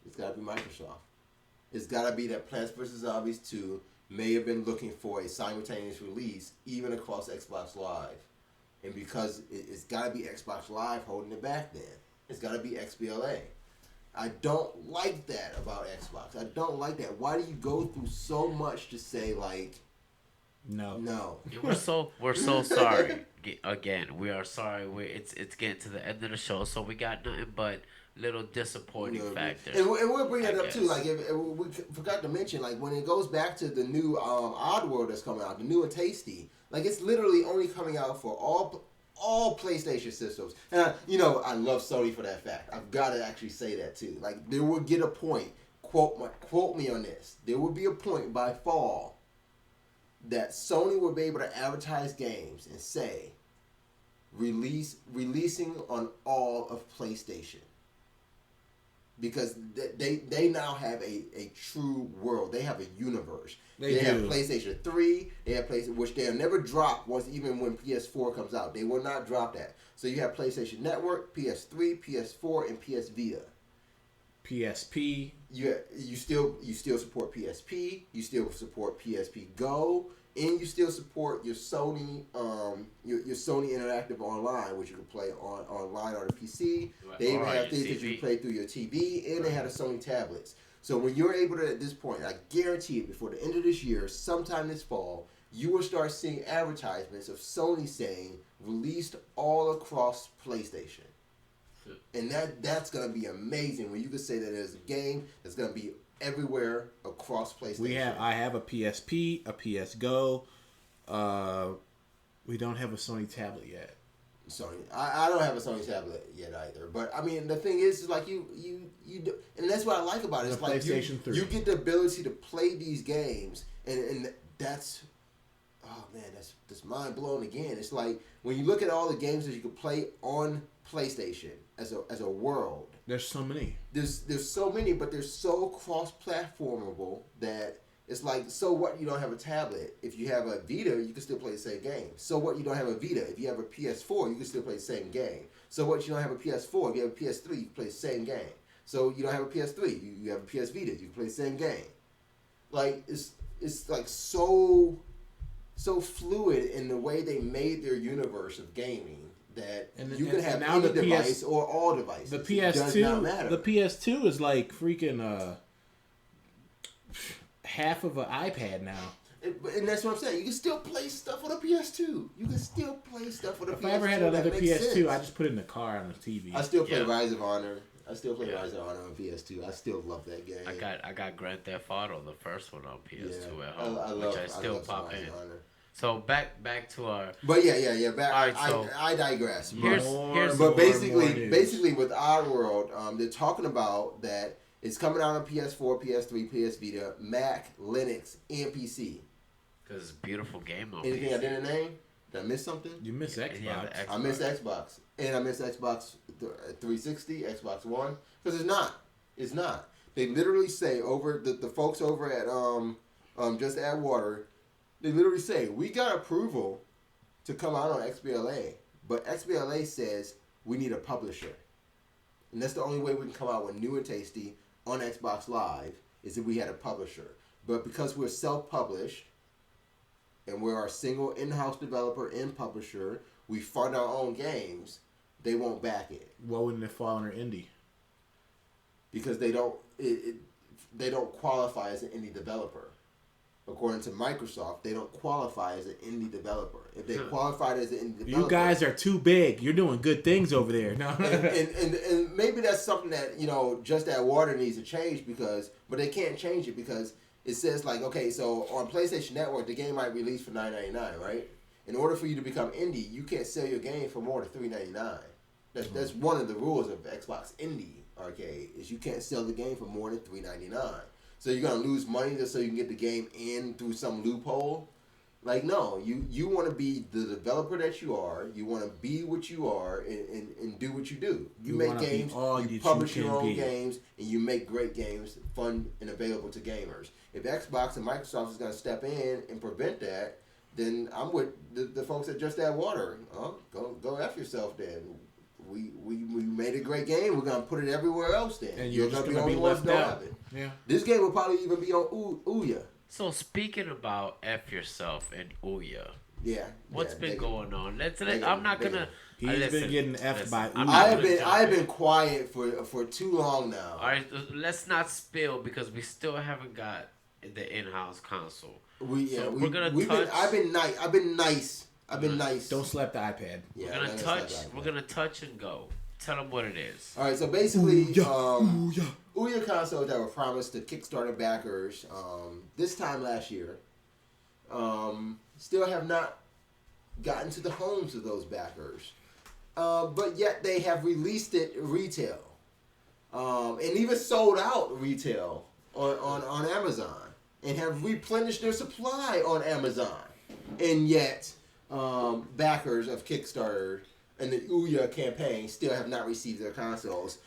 it's got to be Microsoft. It's got to be that Plants vs Zombies 2 may have been looking for a simultaneous release even across Xbox Live, and because it's got to be Xbox Live holding it back, then it's got to be XBLA. I don't like that about Xbox. I don't like that. Why do you go through so much to say like? No. We're so sorry. Again, we are sorry. It's getting to the end of the show, so we got nothing but little disappointing factors. And we'll bring that up too. Like if we forgot to mention, like when it goes back to the new Oddworld that's coming out, the new and Tasty, like it's literally only coming out for all PlayStation systems. And I love Sony for that fact. I've got to actually say that too. Like there will get a point. Quote me on this. There will be a point by fall that Sony will be able to advertise games and say releasing on all of PlayStation, because they now have a true world. They have a universe. They have PlayStation 3. They have PlayStation, which they'll never drop even when PS4 comes out. They will not drop that. So you have PlayStation Network, PS3, PS4, and PS Vita. PSP. You still support PSP. You still support PSP Go, and you still support your Sony your Sony Interactive Online, which you can play online on a PC. They even have things that you can play through your TV, and they have the Sony tablets. So when you're able to, at this point, I guarantee it, before the end of this year, sometime this fall, you will start seeing advertisements of Sony saying released all across PlayStation. And that's going to be amazing when you can say that there's a game that's going to be everywhere across PlayStation. I have a PSP, a PS Go. We don't have a Sony tablet yet. Sony, I don't have a Sony tablet yet either. But I mean, the thing is like you do, and that's what I like about it. It's like you get the ability to play these games, and that's, oh man, that's mind blowing again. It's like when you look at all the games that you can play on PlayStation as a world. There's so many. There's so many, but they're so cross-platformable that it's like, so what you don't have a tablet? If you have a Vita, you can still play the same game. So what you don't have a Vita? If you have a PS4, you can still play the same game. So what you don't have a PS4? If you have a PS3, you can play the same game. So you don't have a PS3, you have a PS Vita, you can play the same game. Like it's like so fluid in the way they made their universe of gaming. That you can have any device or all devices. The PS2 does not matter. The PS2 is like freaking half of an iPad now. And that's what I'm saying. You can still play stuff on a PS2. You can still play stuff on a PS2. If I ever had another PS2, I just put it in the car on the TV. I still play Rise of Honor. Rise of Honor on PS2. I still love that game. I got Grand Theft Auto, the first one on PS2 at home, I which I still pop in. So back to our. But yeah. Back. All right, so I digress. But basically with Oddworld, they're talking about that it's coming out on PS4, PS3, PS Vita, Mac, Linux, and PC. Because it's a beautiful game on Anything PC. I didn't name? Did I miss something? You miss Xbox. Yeah, Xbox. I miss Xbox. And I miss Xbox 360, Xbox One. Because it's not. It's not. They literally say over the folks over at Just Add Water, they literally say, we got approval to come out on XBLA. But XBLA says we need a publisher. And that's the only way we can come out with New and Tasty on Xbox Live is if we had a publisher. But because we're self-published, and we're our single in-house developer and publisher, we fund our own games, they won't back it. Why wouldn't it fall under indie? Because they don't qualify as an indie developer. According to Microsoft, they don't qualify as an indie developer. If they qualified as an indie developer... You guys are too big. You're doing good things over there. No. and maybe that's something that, Just Add Water needs to change but they can't change it because it says like, okay, so on PlayStation Network, the game might release for $9.99, right? In order for you to become indie, you can't sell your game for more than $3.99. That's one of the rules of Xbox Indie Arcade is you can't sell the game for more than $3.99. So you're gonna lose money just so you can get the game in through some loophole. Like no, you want to be the developer that you are. You want to be what you are and do what you do. You make games, you publish your own games, and you make great games, fun and available to gamers. If Xbox and Microsoft is gonna step in and prevent that, then I'm with the folks at Just Add Water. Go F yourself then. We made a great game. We're gonna put it everywhere else then. And you're just gonna be left out. Yeah. This game will probably even be on Ouya. So speaking about F yourself and Ouya. Yeah. What's been going on? I'm not gonna. He's been getting F'd by Ouya. I've been quiet for too long now. All right, let's not spill because we still haven't got the in-house console. We're gonna touch. I've been nice. I've been nice. Don't slap the iPad. Yeah, we're gonna touch and go. Tell them what it is. All right, so basically, Ouya consoles that were promised to Kickstarter backers this time last year still have not gotten to the homes of those backers. But yet they have released it retail. And even sold out retail on Amazon. And have replenished their supply on Amazon. And yet, backers of Kickstarter and the Ouya campaign still have not received their consoles.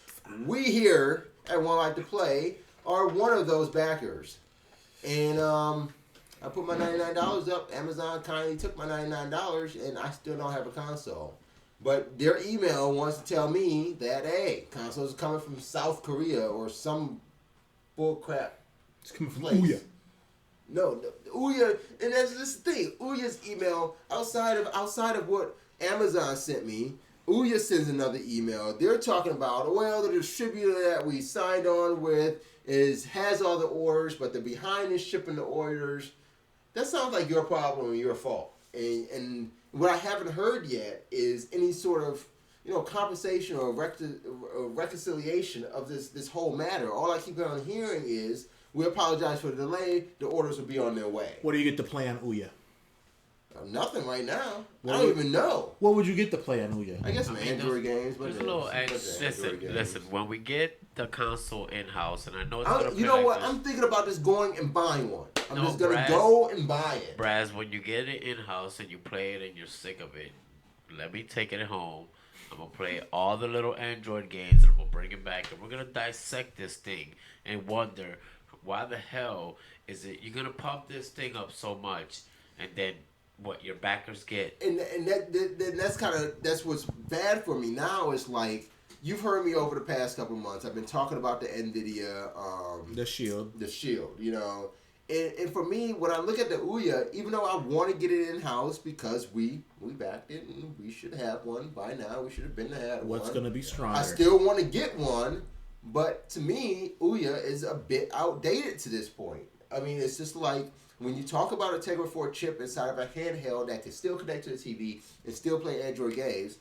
We here at 1Life2Play are one of those backers. And I put my $99 up. Amazon kindly took my $99 and I still don't have a console. But their email wants to tell me that, hey, consoles are coming from South Korea or some bull crap. It's coming from place. Ouya. No, Ouya, and that's this thing. Ouya's email, outside of what Amazon sent me, Ouya sends another email. They're talking about, well, the distributor that we signed on with has all the orders, but they're behind in shipping the orders. That sounds like your problem and your fault. And what I haven't heard yet is any sort of compensation or reconciliation of this whole matter. All I keep on hearing is, we apologize for the delay. The orders will be on their way. What do you get to play on Ouya? Nothing right now. I don't even know. What would you get to play on Ouya? I guess some Android games. But Listen. When we get the console in house, and I know it's gonna. You know what? I'm thinking about just going and buying one. I'm just gonna go and buy it. Braz, when you get it in house and you play it and you're sick of it, let me take it home. I'm gonna play all the little Android games and I'm gonna bring it back and we're gonna dissect this thing and wonder. Why the hell is it you're gonna pump this thing up so much, and then what your backers get? And that's what's bad for me now. Is like you've heard me over the past couple months. I've been talking about the NVIDIA, the Shield, And for me, when I look at the Ouya, even though I want to get it in house because we backed it and we should have one by now. We should have been to have one. What's gonna be stronger? I still want to get one. But to me, Ouya is a bit outdated to this point. I mean, it's just like when you talk about a Tegra 4 chip inside of a handheld that can still connect to the TV and still play Android games,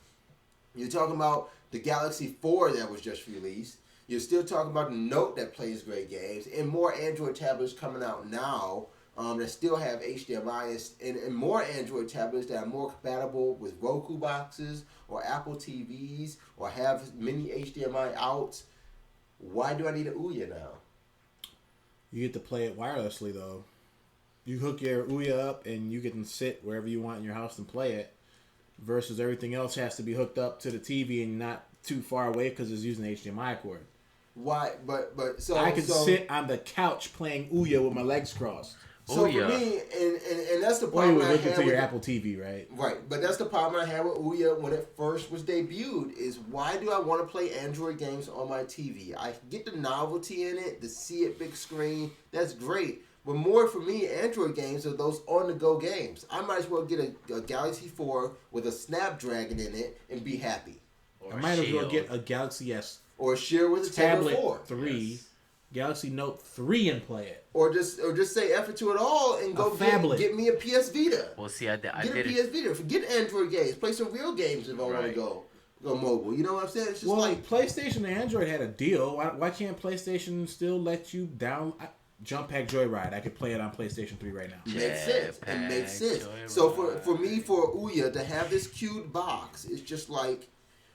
you're talking about the Galaxy 4 that was just released. You're still talking about the Note that plays great games, and more Android tablets coming out now that still have HDMI, and more Android tablets that are more compatible with Roku boxes or Apple TVs or have many HDMI outs. Why do I need an Ouya now? You get to play it wirelessly, though. You hook your Ouya up, and you can sit wherever you want in your house and play it, versus everything else has to be hooked up to the TV and not too far away because it's using the HDMI cord. Why? But so I can sit on the couch playing Ouya with my legs crossed. So for me, and that's the problem or you I look had into with your Apple TV, right? Right, but that's the problem I had with Ouya when it first was debuted. Is why do I want to play Android games on my TV? I get the novelty in it, to see it big screen. That's great. But more for me, Android games are those on-the-go games. I might as well get a Galaxy 4 with a Snapdragon in it and be happy. I might as well get a Galaxy S or share with a tablet Tablet 4 3, Galaxy Note 3, and play it. Or just say F it to it all and go get me a PS Vita. Well, see, I get did a PS Vita. Forget Android games. Play some real games if I want to go mobile. You know what I'm saying? It's just like PlayStation and Android had a deal. Why can't PlayStation still let you Jump Pack Joyride? I could play it on PlayStation 3 right now. Makes sense. It makes sense. So for me, for Ouya to have this cute box, it's just like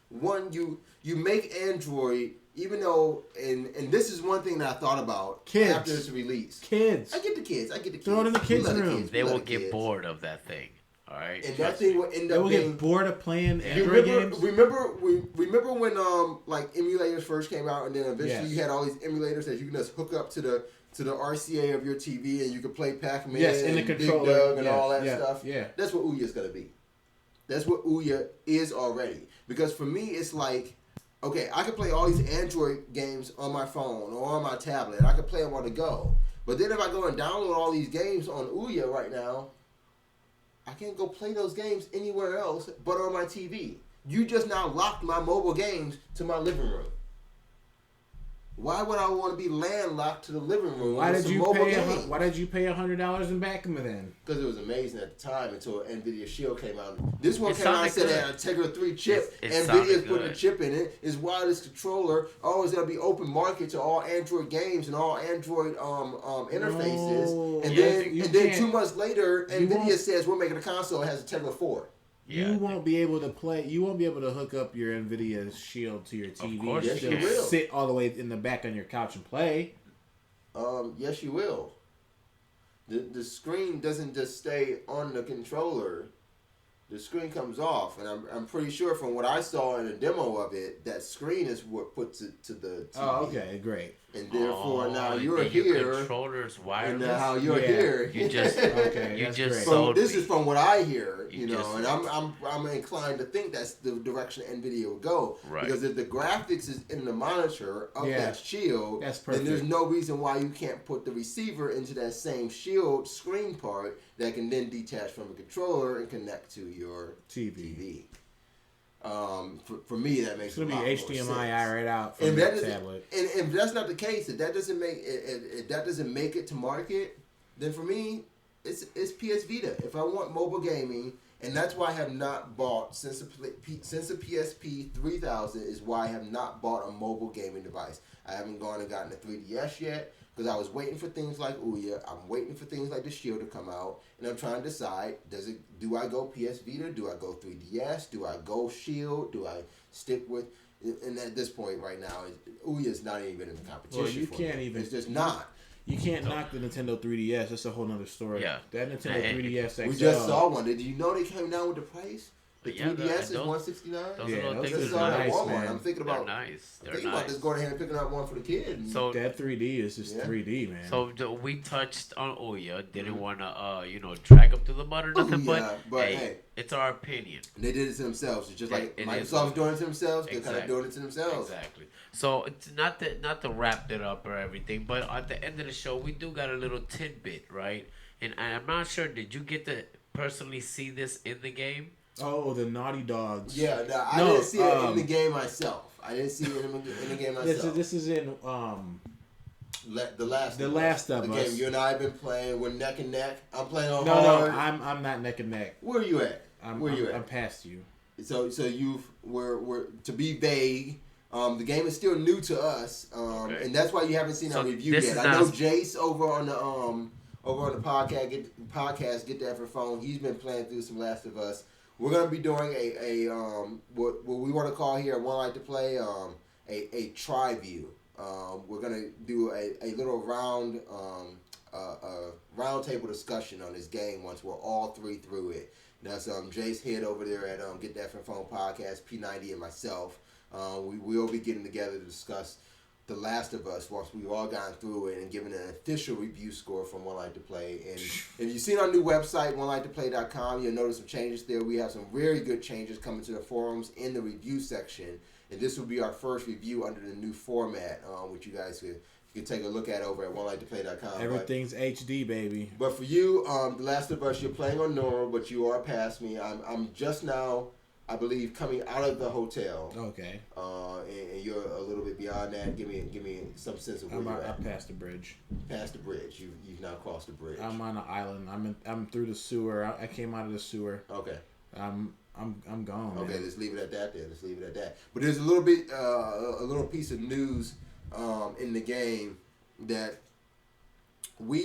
one you make Android. Even though, and this is one thing that I thought about after its release. I get the kids. Throw it in the kids' room. They will get bored of that thing. All right. And that thing will end up being... They will get bored of playing Android games? Remember when like emulators first came out, and then eventually you had all these emulators that you can just hook up to the RCA of your TV, and you can play Pac-Man and the controller. Big Doug and all that stuff. Yeah. That's what Ouya is going to be. That's what Ouya is already. Because for me, it's like, okay, I can play all these Android games on my phone or on my tablet. I can play them on the go. But then if I go and download all these games on Ouya right now, I can't go play those games anywhere else but on my TV. You just now locked my mobile games to my living room. Why would I want to be landlocked to the living room? Why did you pay $100 in Backman then? Because it was amazing at the time until NVIDIA Shield came out. This one came out and said it had a Tegra 3 chip. NVIDIA's putting a chip in it. It's wireless controller. Oh, it's going to be open market to all Android games and all Android interfaces. And then 2 months later, NVIDIA says we're making a console that has a Tegra 4. You won't be able to play. You won't be able to hook up your NVIDIA Shield to your TV. Of course, yes, you will. Sit all the way in the back on your couch and play. Yes, you will. The screen doesn't just stay on the controller. The screen comes off, and I'm pretty sure from what I saw in a demo of it, that screen is what puts it to the TV. Oh, okay, great. And therefore, now you're here. Your controller's wireless. And now you're here. You just This is from what I hear, and I'm inclined to think that's the direction NVIDIA will go. Right. Because if the graphics is in the monitor of that shield, then there's no reason why you can't put the receiver into that same shield screen part that can then detach from the controller and connect to your TV. For me, that makes it's gonna be HDMI right out from the tablet. And if that's not the case, if that doesn't make it to market, then for me, it's PS Vita. If I want mobile gaming, and that's why I have not bought since the PSP 3000 is why I have not bought a mobile gaming device. I haven't gone and gotten a 3DS yet because I was waiting for things like Ouya. I'm waiting for things like the Shield to come out, and I'm trying to decide: do I go PS Vita? Do I go 3DS? Do I go Shield? Do I stick with? And at this point, right now, Ouya is not even in the competition. Well, you can't even. It's just not. You can't knock the Nintendo 3DS. That's a whole nother story. Yeah. That Nintendo 3DS XL. We just saw one. Did you know they came down with the price? The 3DS is $169. Those little things are nice, Walmart. man. I'm thinking about nice. I'm thinking about just going ahead and picking up one for the kids. So that 3D is just 3D, man. So we touched on Ouya. Didn't want to drag them to the mud or nothing, but hey, it's our opinion. They did it to themselves. It's just like Microsoft's doing it to themselves. They're kind of doing it to themselves. Exactly. So it's not to wrap it up or everything, but at the end of the show, we do got a little tidbit, right? And I'm not sure. Did you get to personally see this in the game? Oh, the Naughty Dogs. Yeah, I didn't see it in the game myself. This is in The Last of Us. The game you and I have been playing. We're neck and neck. I'm playing on hard. No, I'm not neck and neck. Where are you at? I'm past you. So we're to be vague. The game is still new to us, and that's why you haven't seen our review yet. I know Jace over on the podcast Get the Effort Phone. He's been playing through some Last of Us. We're gonna be doing a what we want to call here at 1Life2Play a try view. We're gonna do a little round table discussion on this game once we're all three through it. That's Jace Head over there at Get That From Phone Podcast, P90 and myself. We will be getting together to discuss The Last of Us once we've all gone through it and given an official review score from 1Life2Play. And if you've seen our new website, 1Life2Play.com, you'll notice some changes there. We have some very good changes coming to the forums in the review section. And this will be our first review under the new format, which you guys can take a look at over at 1Life2Play.com. Everything's HD, baby. But for you, The Last of Us, you're playing on normal, but you are past me. I'm just now, I believe, coming out of the hotel. Okay. And you're a little bit beyond that. Give me some sense of where you're at. I'm past the bridge. Past the bridge. You've now crossed the bridge. I'm on an island. I'm through the sewer. I came out of the sewer. Okay. I'm gone. Okay, man. let's leave it at that then. But there's a little bit, a little piece of news in the game that we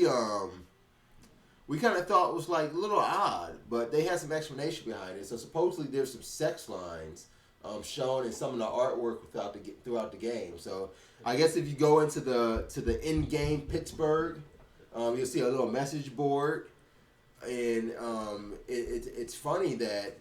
kind of thought was like a little odd, but they had some explanation behind it. So supposedly there's some sex lines shown in some of the artwork throughout the game. So I guess if you go into the in-game Pittsburgh, you'll see a little message board, and it's funny that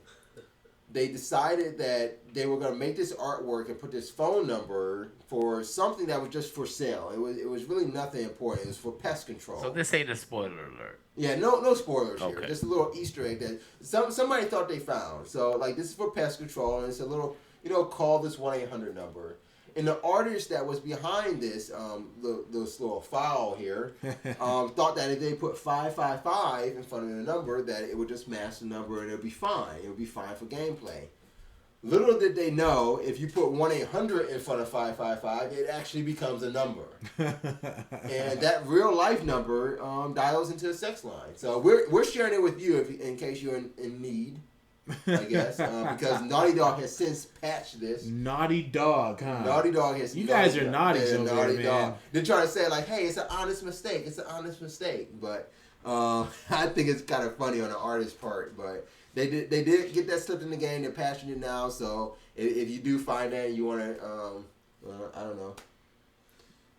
they decided that they were going to make this artwork and put this phone number for something that was just for sale. It was really nothing important. It was for pest control. So this ain't a spoiler alert. Yeah, no spoilers here. Okay. Just a little Easter egg that somebody thought they found. So like this is for pest control, and it's a little call this 1-800 number. And the artist that was behind this, this little file here, thought that if they put 555 in front of the number, that it would just mask the number and it would be fine. It would be fine for gameplay. Little did they know, if you put 1-800 in front of 555, it actually becomes a number. And that real life number dials into a sex line. So we're sharing it with you in case you're in need. I guess because Naughty Dog has since patched this. Naughty Dog, huh? Naughty Dog has. You guys are naughty over there, man. They're trying to say like, "Hey, it's an honest mistake. It's an honest mistake." But I think it's kind of funny on the artist's part. But they did get that slipped in the game. They're patching it now. So if you do find that, you want to, I don't know,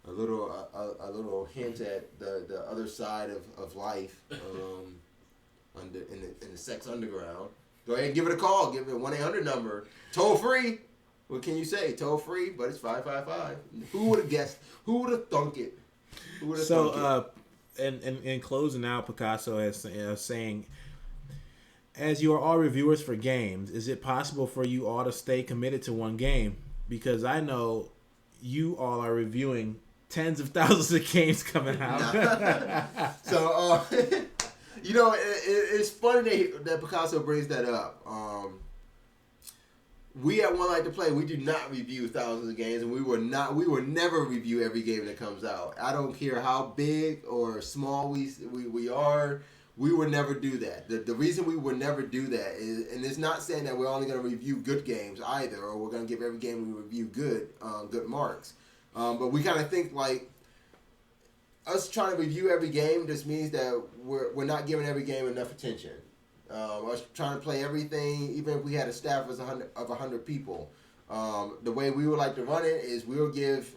a little hint at the other side of life, in the sex underground. Go ahead and give it a call. Give it a 1-800 number. Toll free. What can you say? Toll free, but it's 555. Who would have guessed? Who would have thunk it? In closing out, Picasso is saying, as you are all reviewers for games, is it possible for you all to stay committed to one game? Because I know you all are reviewing tens of thousands of games coming out. So, it's funny that Picasso brings that up. We at 1Life2Play, we do not review thousands of games, and we will never review every game that comes out. I don't care how big or small we are, we would never do that. The reason we would never do that is, and it's not saying that we're only going to review good games either, or we're going to give every game we review good marks. But we kind of think like, us trying to review every game just means that we're not giving every game enough attention. Us trying to play everything, even if we had a staff of 100 people, the way we would like to run it is we'll give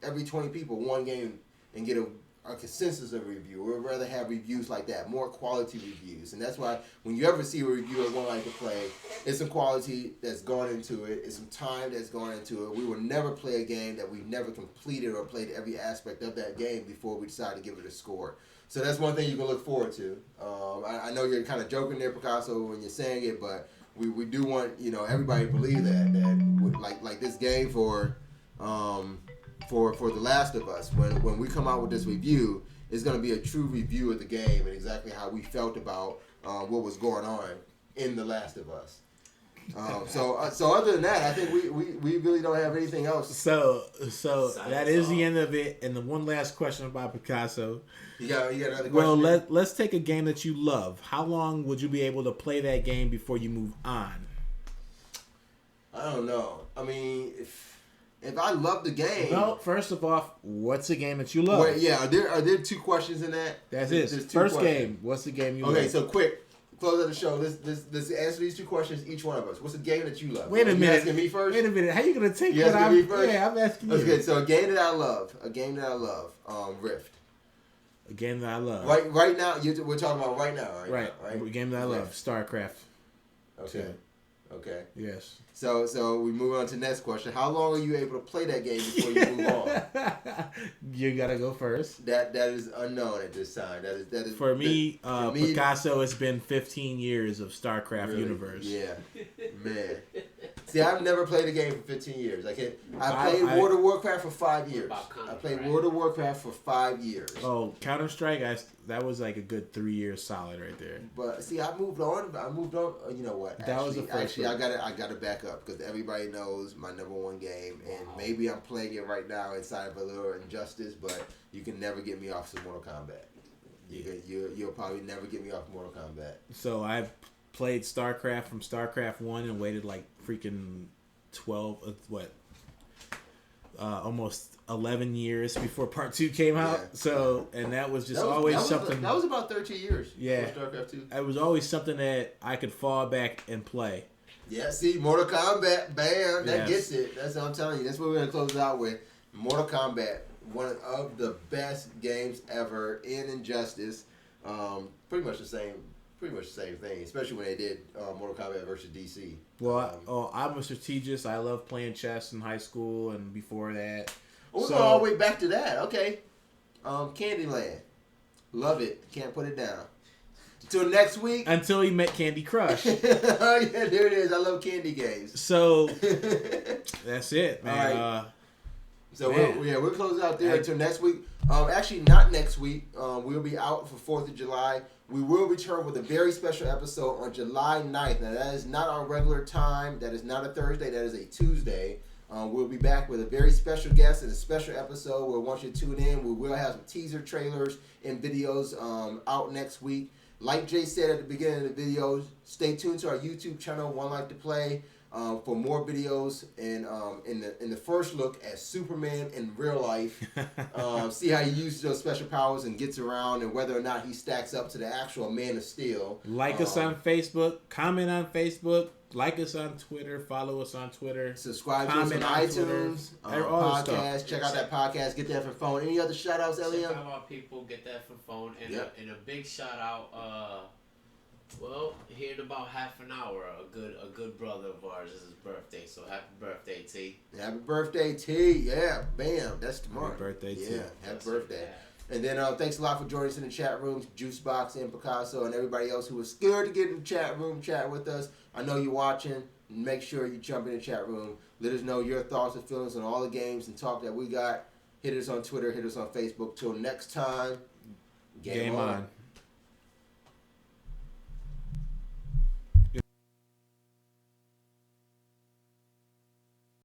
every 20 people one game and get a consensus of review. We'd rather have reviews like that, more quality reviews. And that's why when you ever see a review of 1Life2Play, it's some quality that's gone into it. It's some time that's gone into it. We will never play a game that we've never completed or played every aspect of that game before we decide to give it a score. So that's one thing you can look forward to. I know you're kind of joking there, Picasso, when you're saying it, but we do want everybody to believe that like this game for The Last of Us, when we come out with this review, it's going to be a true review of the game and exactly how we felt about what was going on in The Last of Us. So other than that, I think we really don't have anything else. So that is the end of it. And the one last question about Picasso. You got another question? Well, let's take a game that you love. How long would you be able to play that game before you move on? I don't know. I mean, if I love the game. Well, first of all, what's the game that you love? Wait, yeah. Are there 2 questions in that? That's it. First game. What's the game you love? Okay, so quick. Close out the show. Let's answer these 2 questions, each one of us. What's the game that you love? Wait a minute. You asking me first? Wait a minute. How you gonna take you what asking me first? Yeah, I'm asking you. Okay, so a game that I love. Rift. A game that I love. Right now, we're talking about right now, right? Right. A game that I love. StarCraft. Okay. 2. Okay. Yes. So we move on to the next question. How long are you able to play that game before you move on? You gotta go first. That is unknown at this time. That is for me. Picasso, it's been 15 years of StarCraft really? universe. Yeah, man. See, I've never played a game for 15 years. I played World of Warcraft for 5 years. I played World of Warcraft for 5 years. Oh, Counter-Strike, that was like a good 3 years solid right there. But see, I moved on. You know what? That was the first. Actually, I gotta back up because everybody knows my #1 game, and maybe I'm playing it right now inside of a little Injustice, but you can never get me off some Mortal Kombat. You'll probably never get me off Mortal Kombat. So I've played StarCraft from StarCraft 1 and waited like freaking 12, almost 11 years before Part 2 came out. Yeah. So, and that was just always something. That was about 13 years. Yeah. StarCraft 2. It was always something that I could fall back and play. Yeah, see, Mortal Kombat, bam, that gets it. That's what I'm telling you. That's what we're going to close it out with. Mortal Kombat, one of the best games ever in Injustice. Pretty much the same thing, especially when they did Mortal Kombat versus DC. Well, I'm a strategist. I love playing chess in high school and before that. We're going all the way back to that. Okay. Candyland. Love it. Can't put it down. Till next week. Until he met Candy Crush. Yeah, there it is. I love candy games. So, that's it, man. All right. So we'll close out there until next week. Actually, not next week. We'll be out for 4th of July. We will return with a very special episode on July 9th. Now, that is not our regular time. That is not a Thursday. That is a Tuesday. We'll be back with a very special guest and a special episode. We'll want you to tune in. We will have some teaser trailers and videos out next week. Like Jay said at the beginning of the videos, stay tuned to our YouTube channel, 1Life2Play, for more videos and in the first look at Superman in real life. See how he uses those special powers and gets around and whether or not he stacks up to the actual Man of Steel. Like us on Facebook, comment on Facebook, like us on Twitter, follow us on Twitter. Subscribe to us on iTunes, podcast. Check out that podcast, Get That For Phone. Any other shout outs, Elliot? Check out our people, Get That For Phone. And a big shout out, here in about half an hour, a good brother of ours is his birthday. So happy birthday, T. Happy birthday, T. Yeah, bam. That's tomorrow. Happy birthday, T. Yeah, happy birthday. And then thanks a lot for joining us in the chat room, Juicebox and Picasso and everybody else who was scared to get in the chat room, chat with us. I know you're watching. Make sure you jump in the chat room. Let us know your thoughts and feelings on all the games and talk that we got. Hit us on Twitter. Hit us on Facebook. Till next time, game on.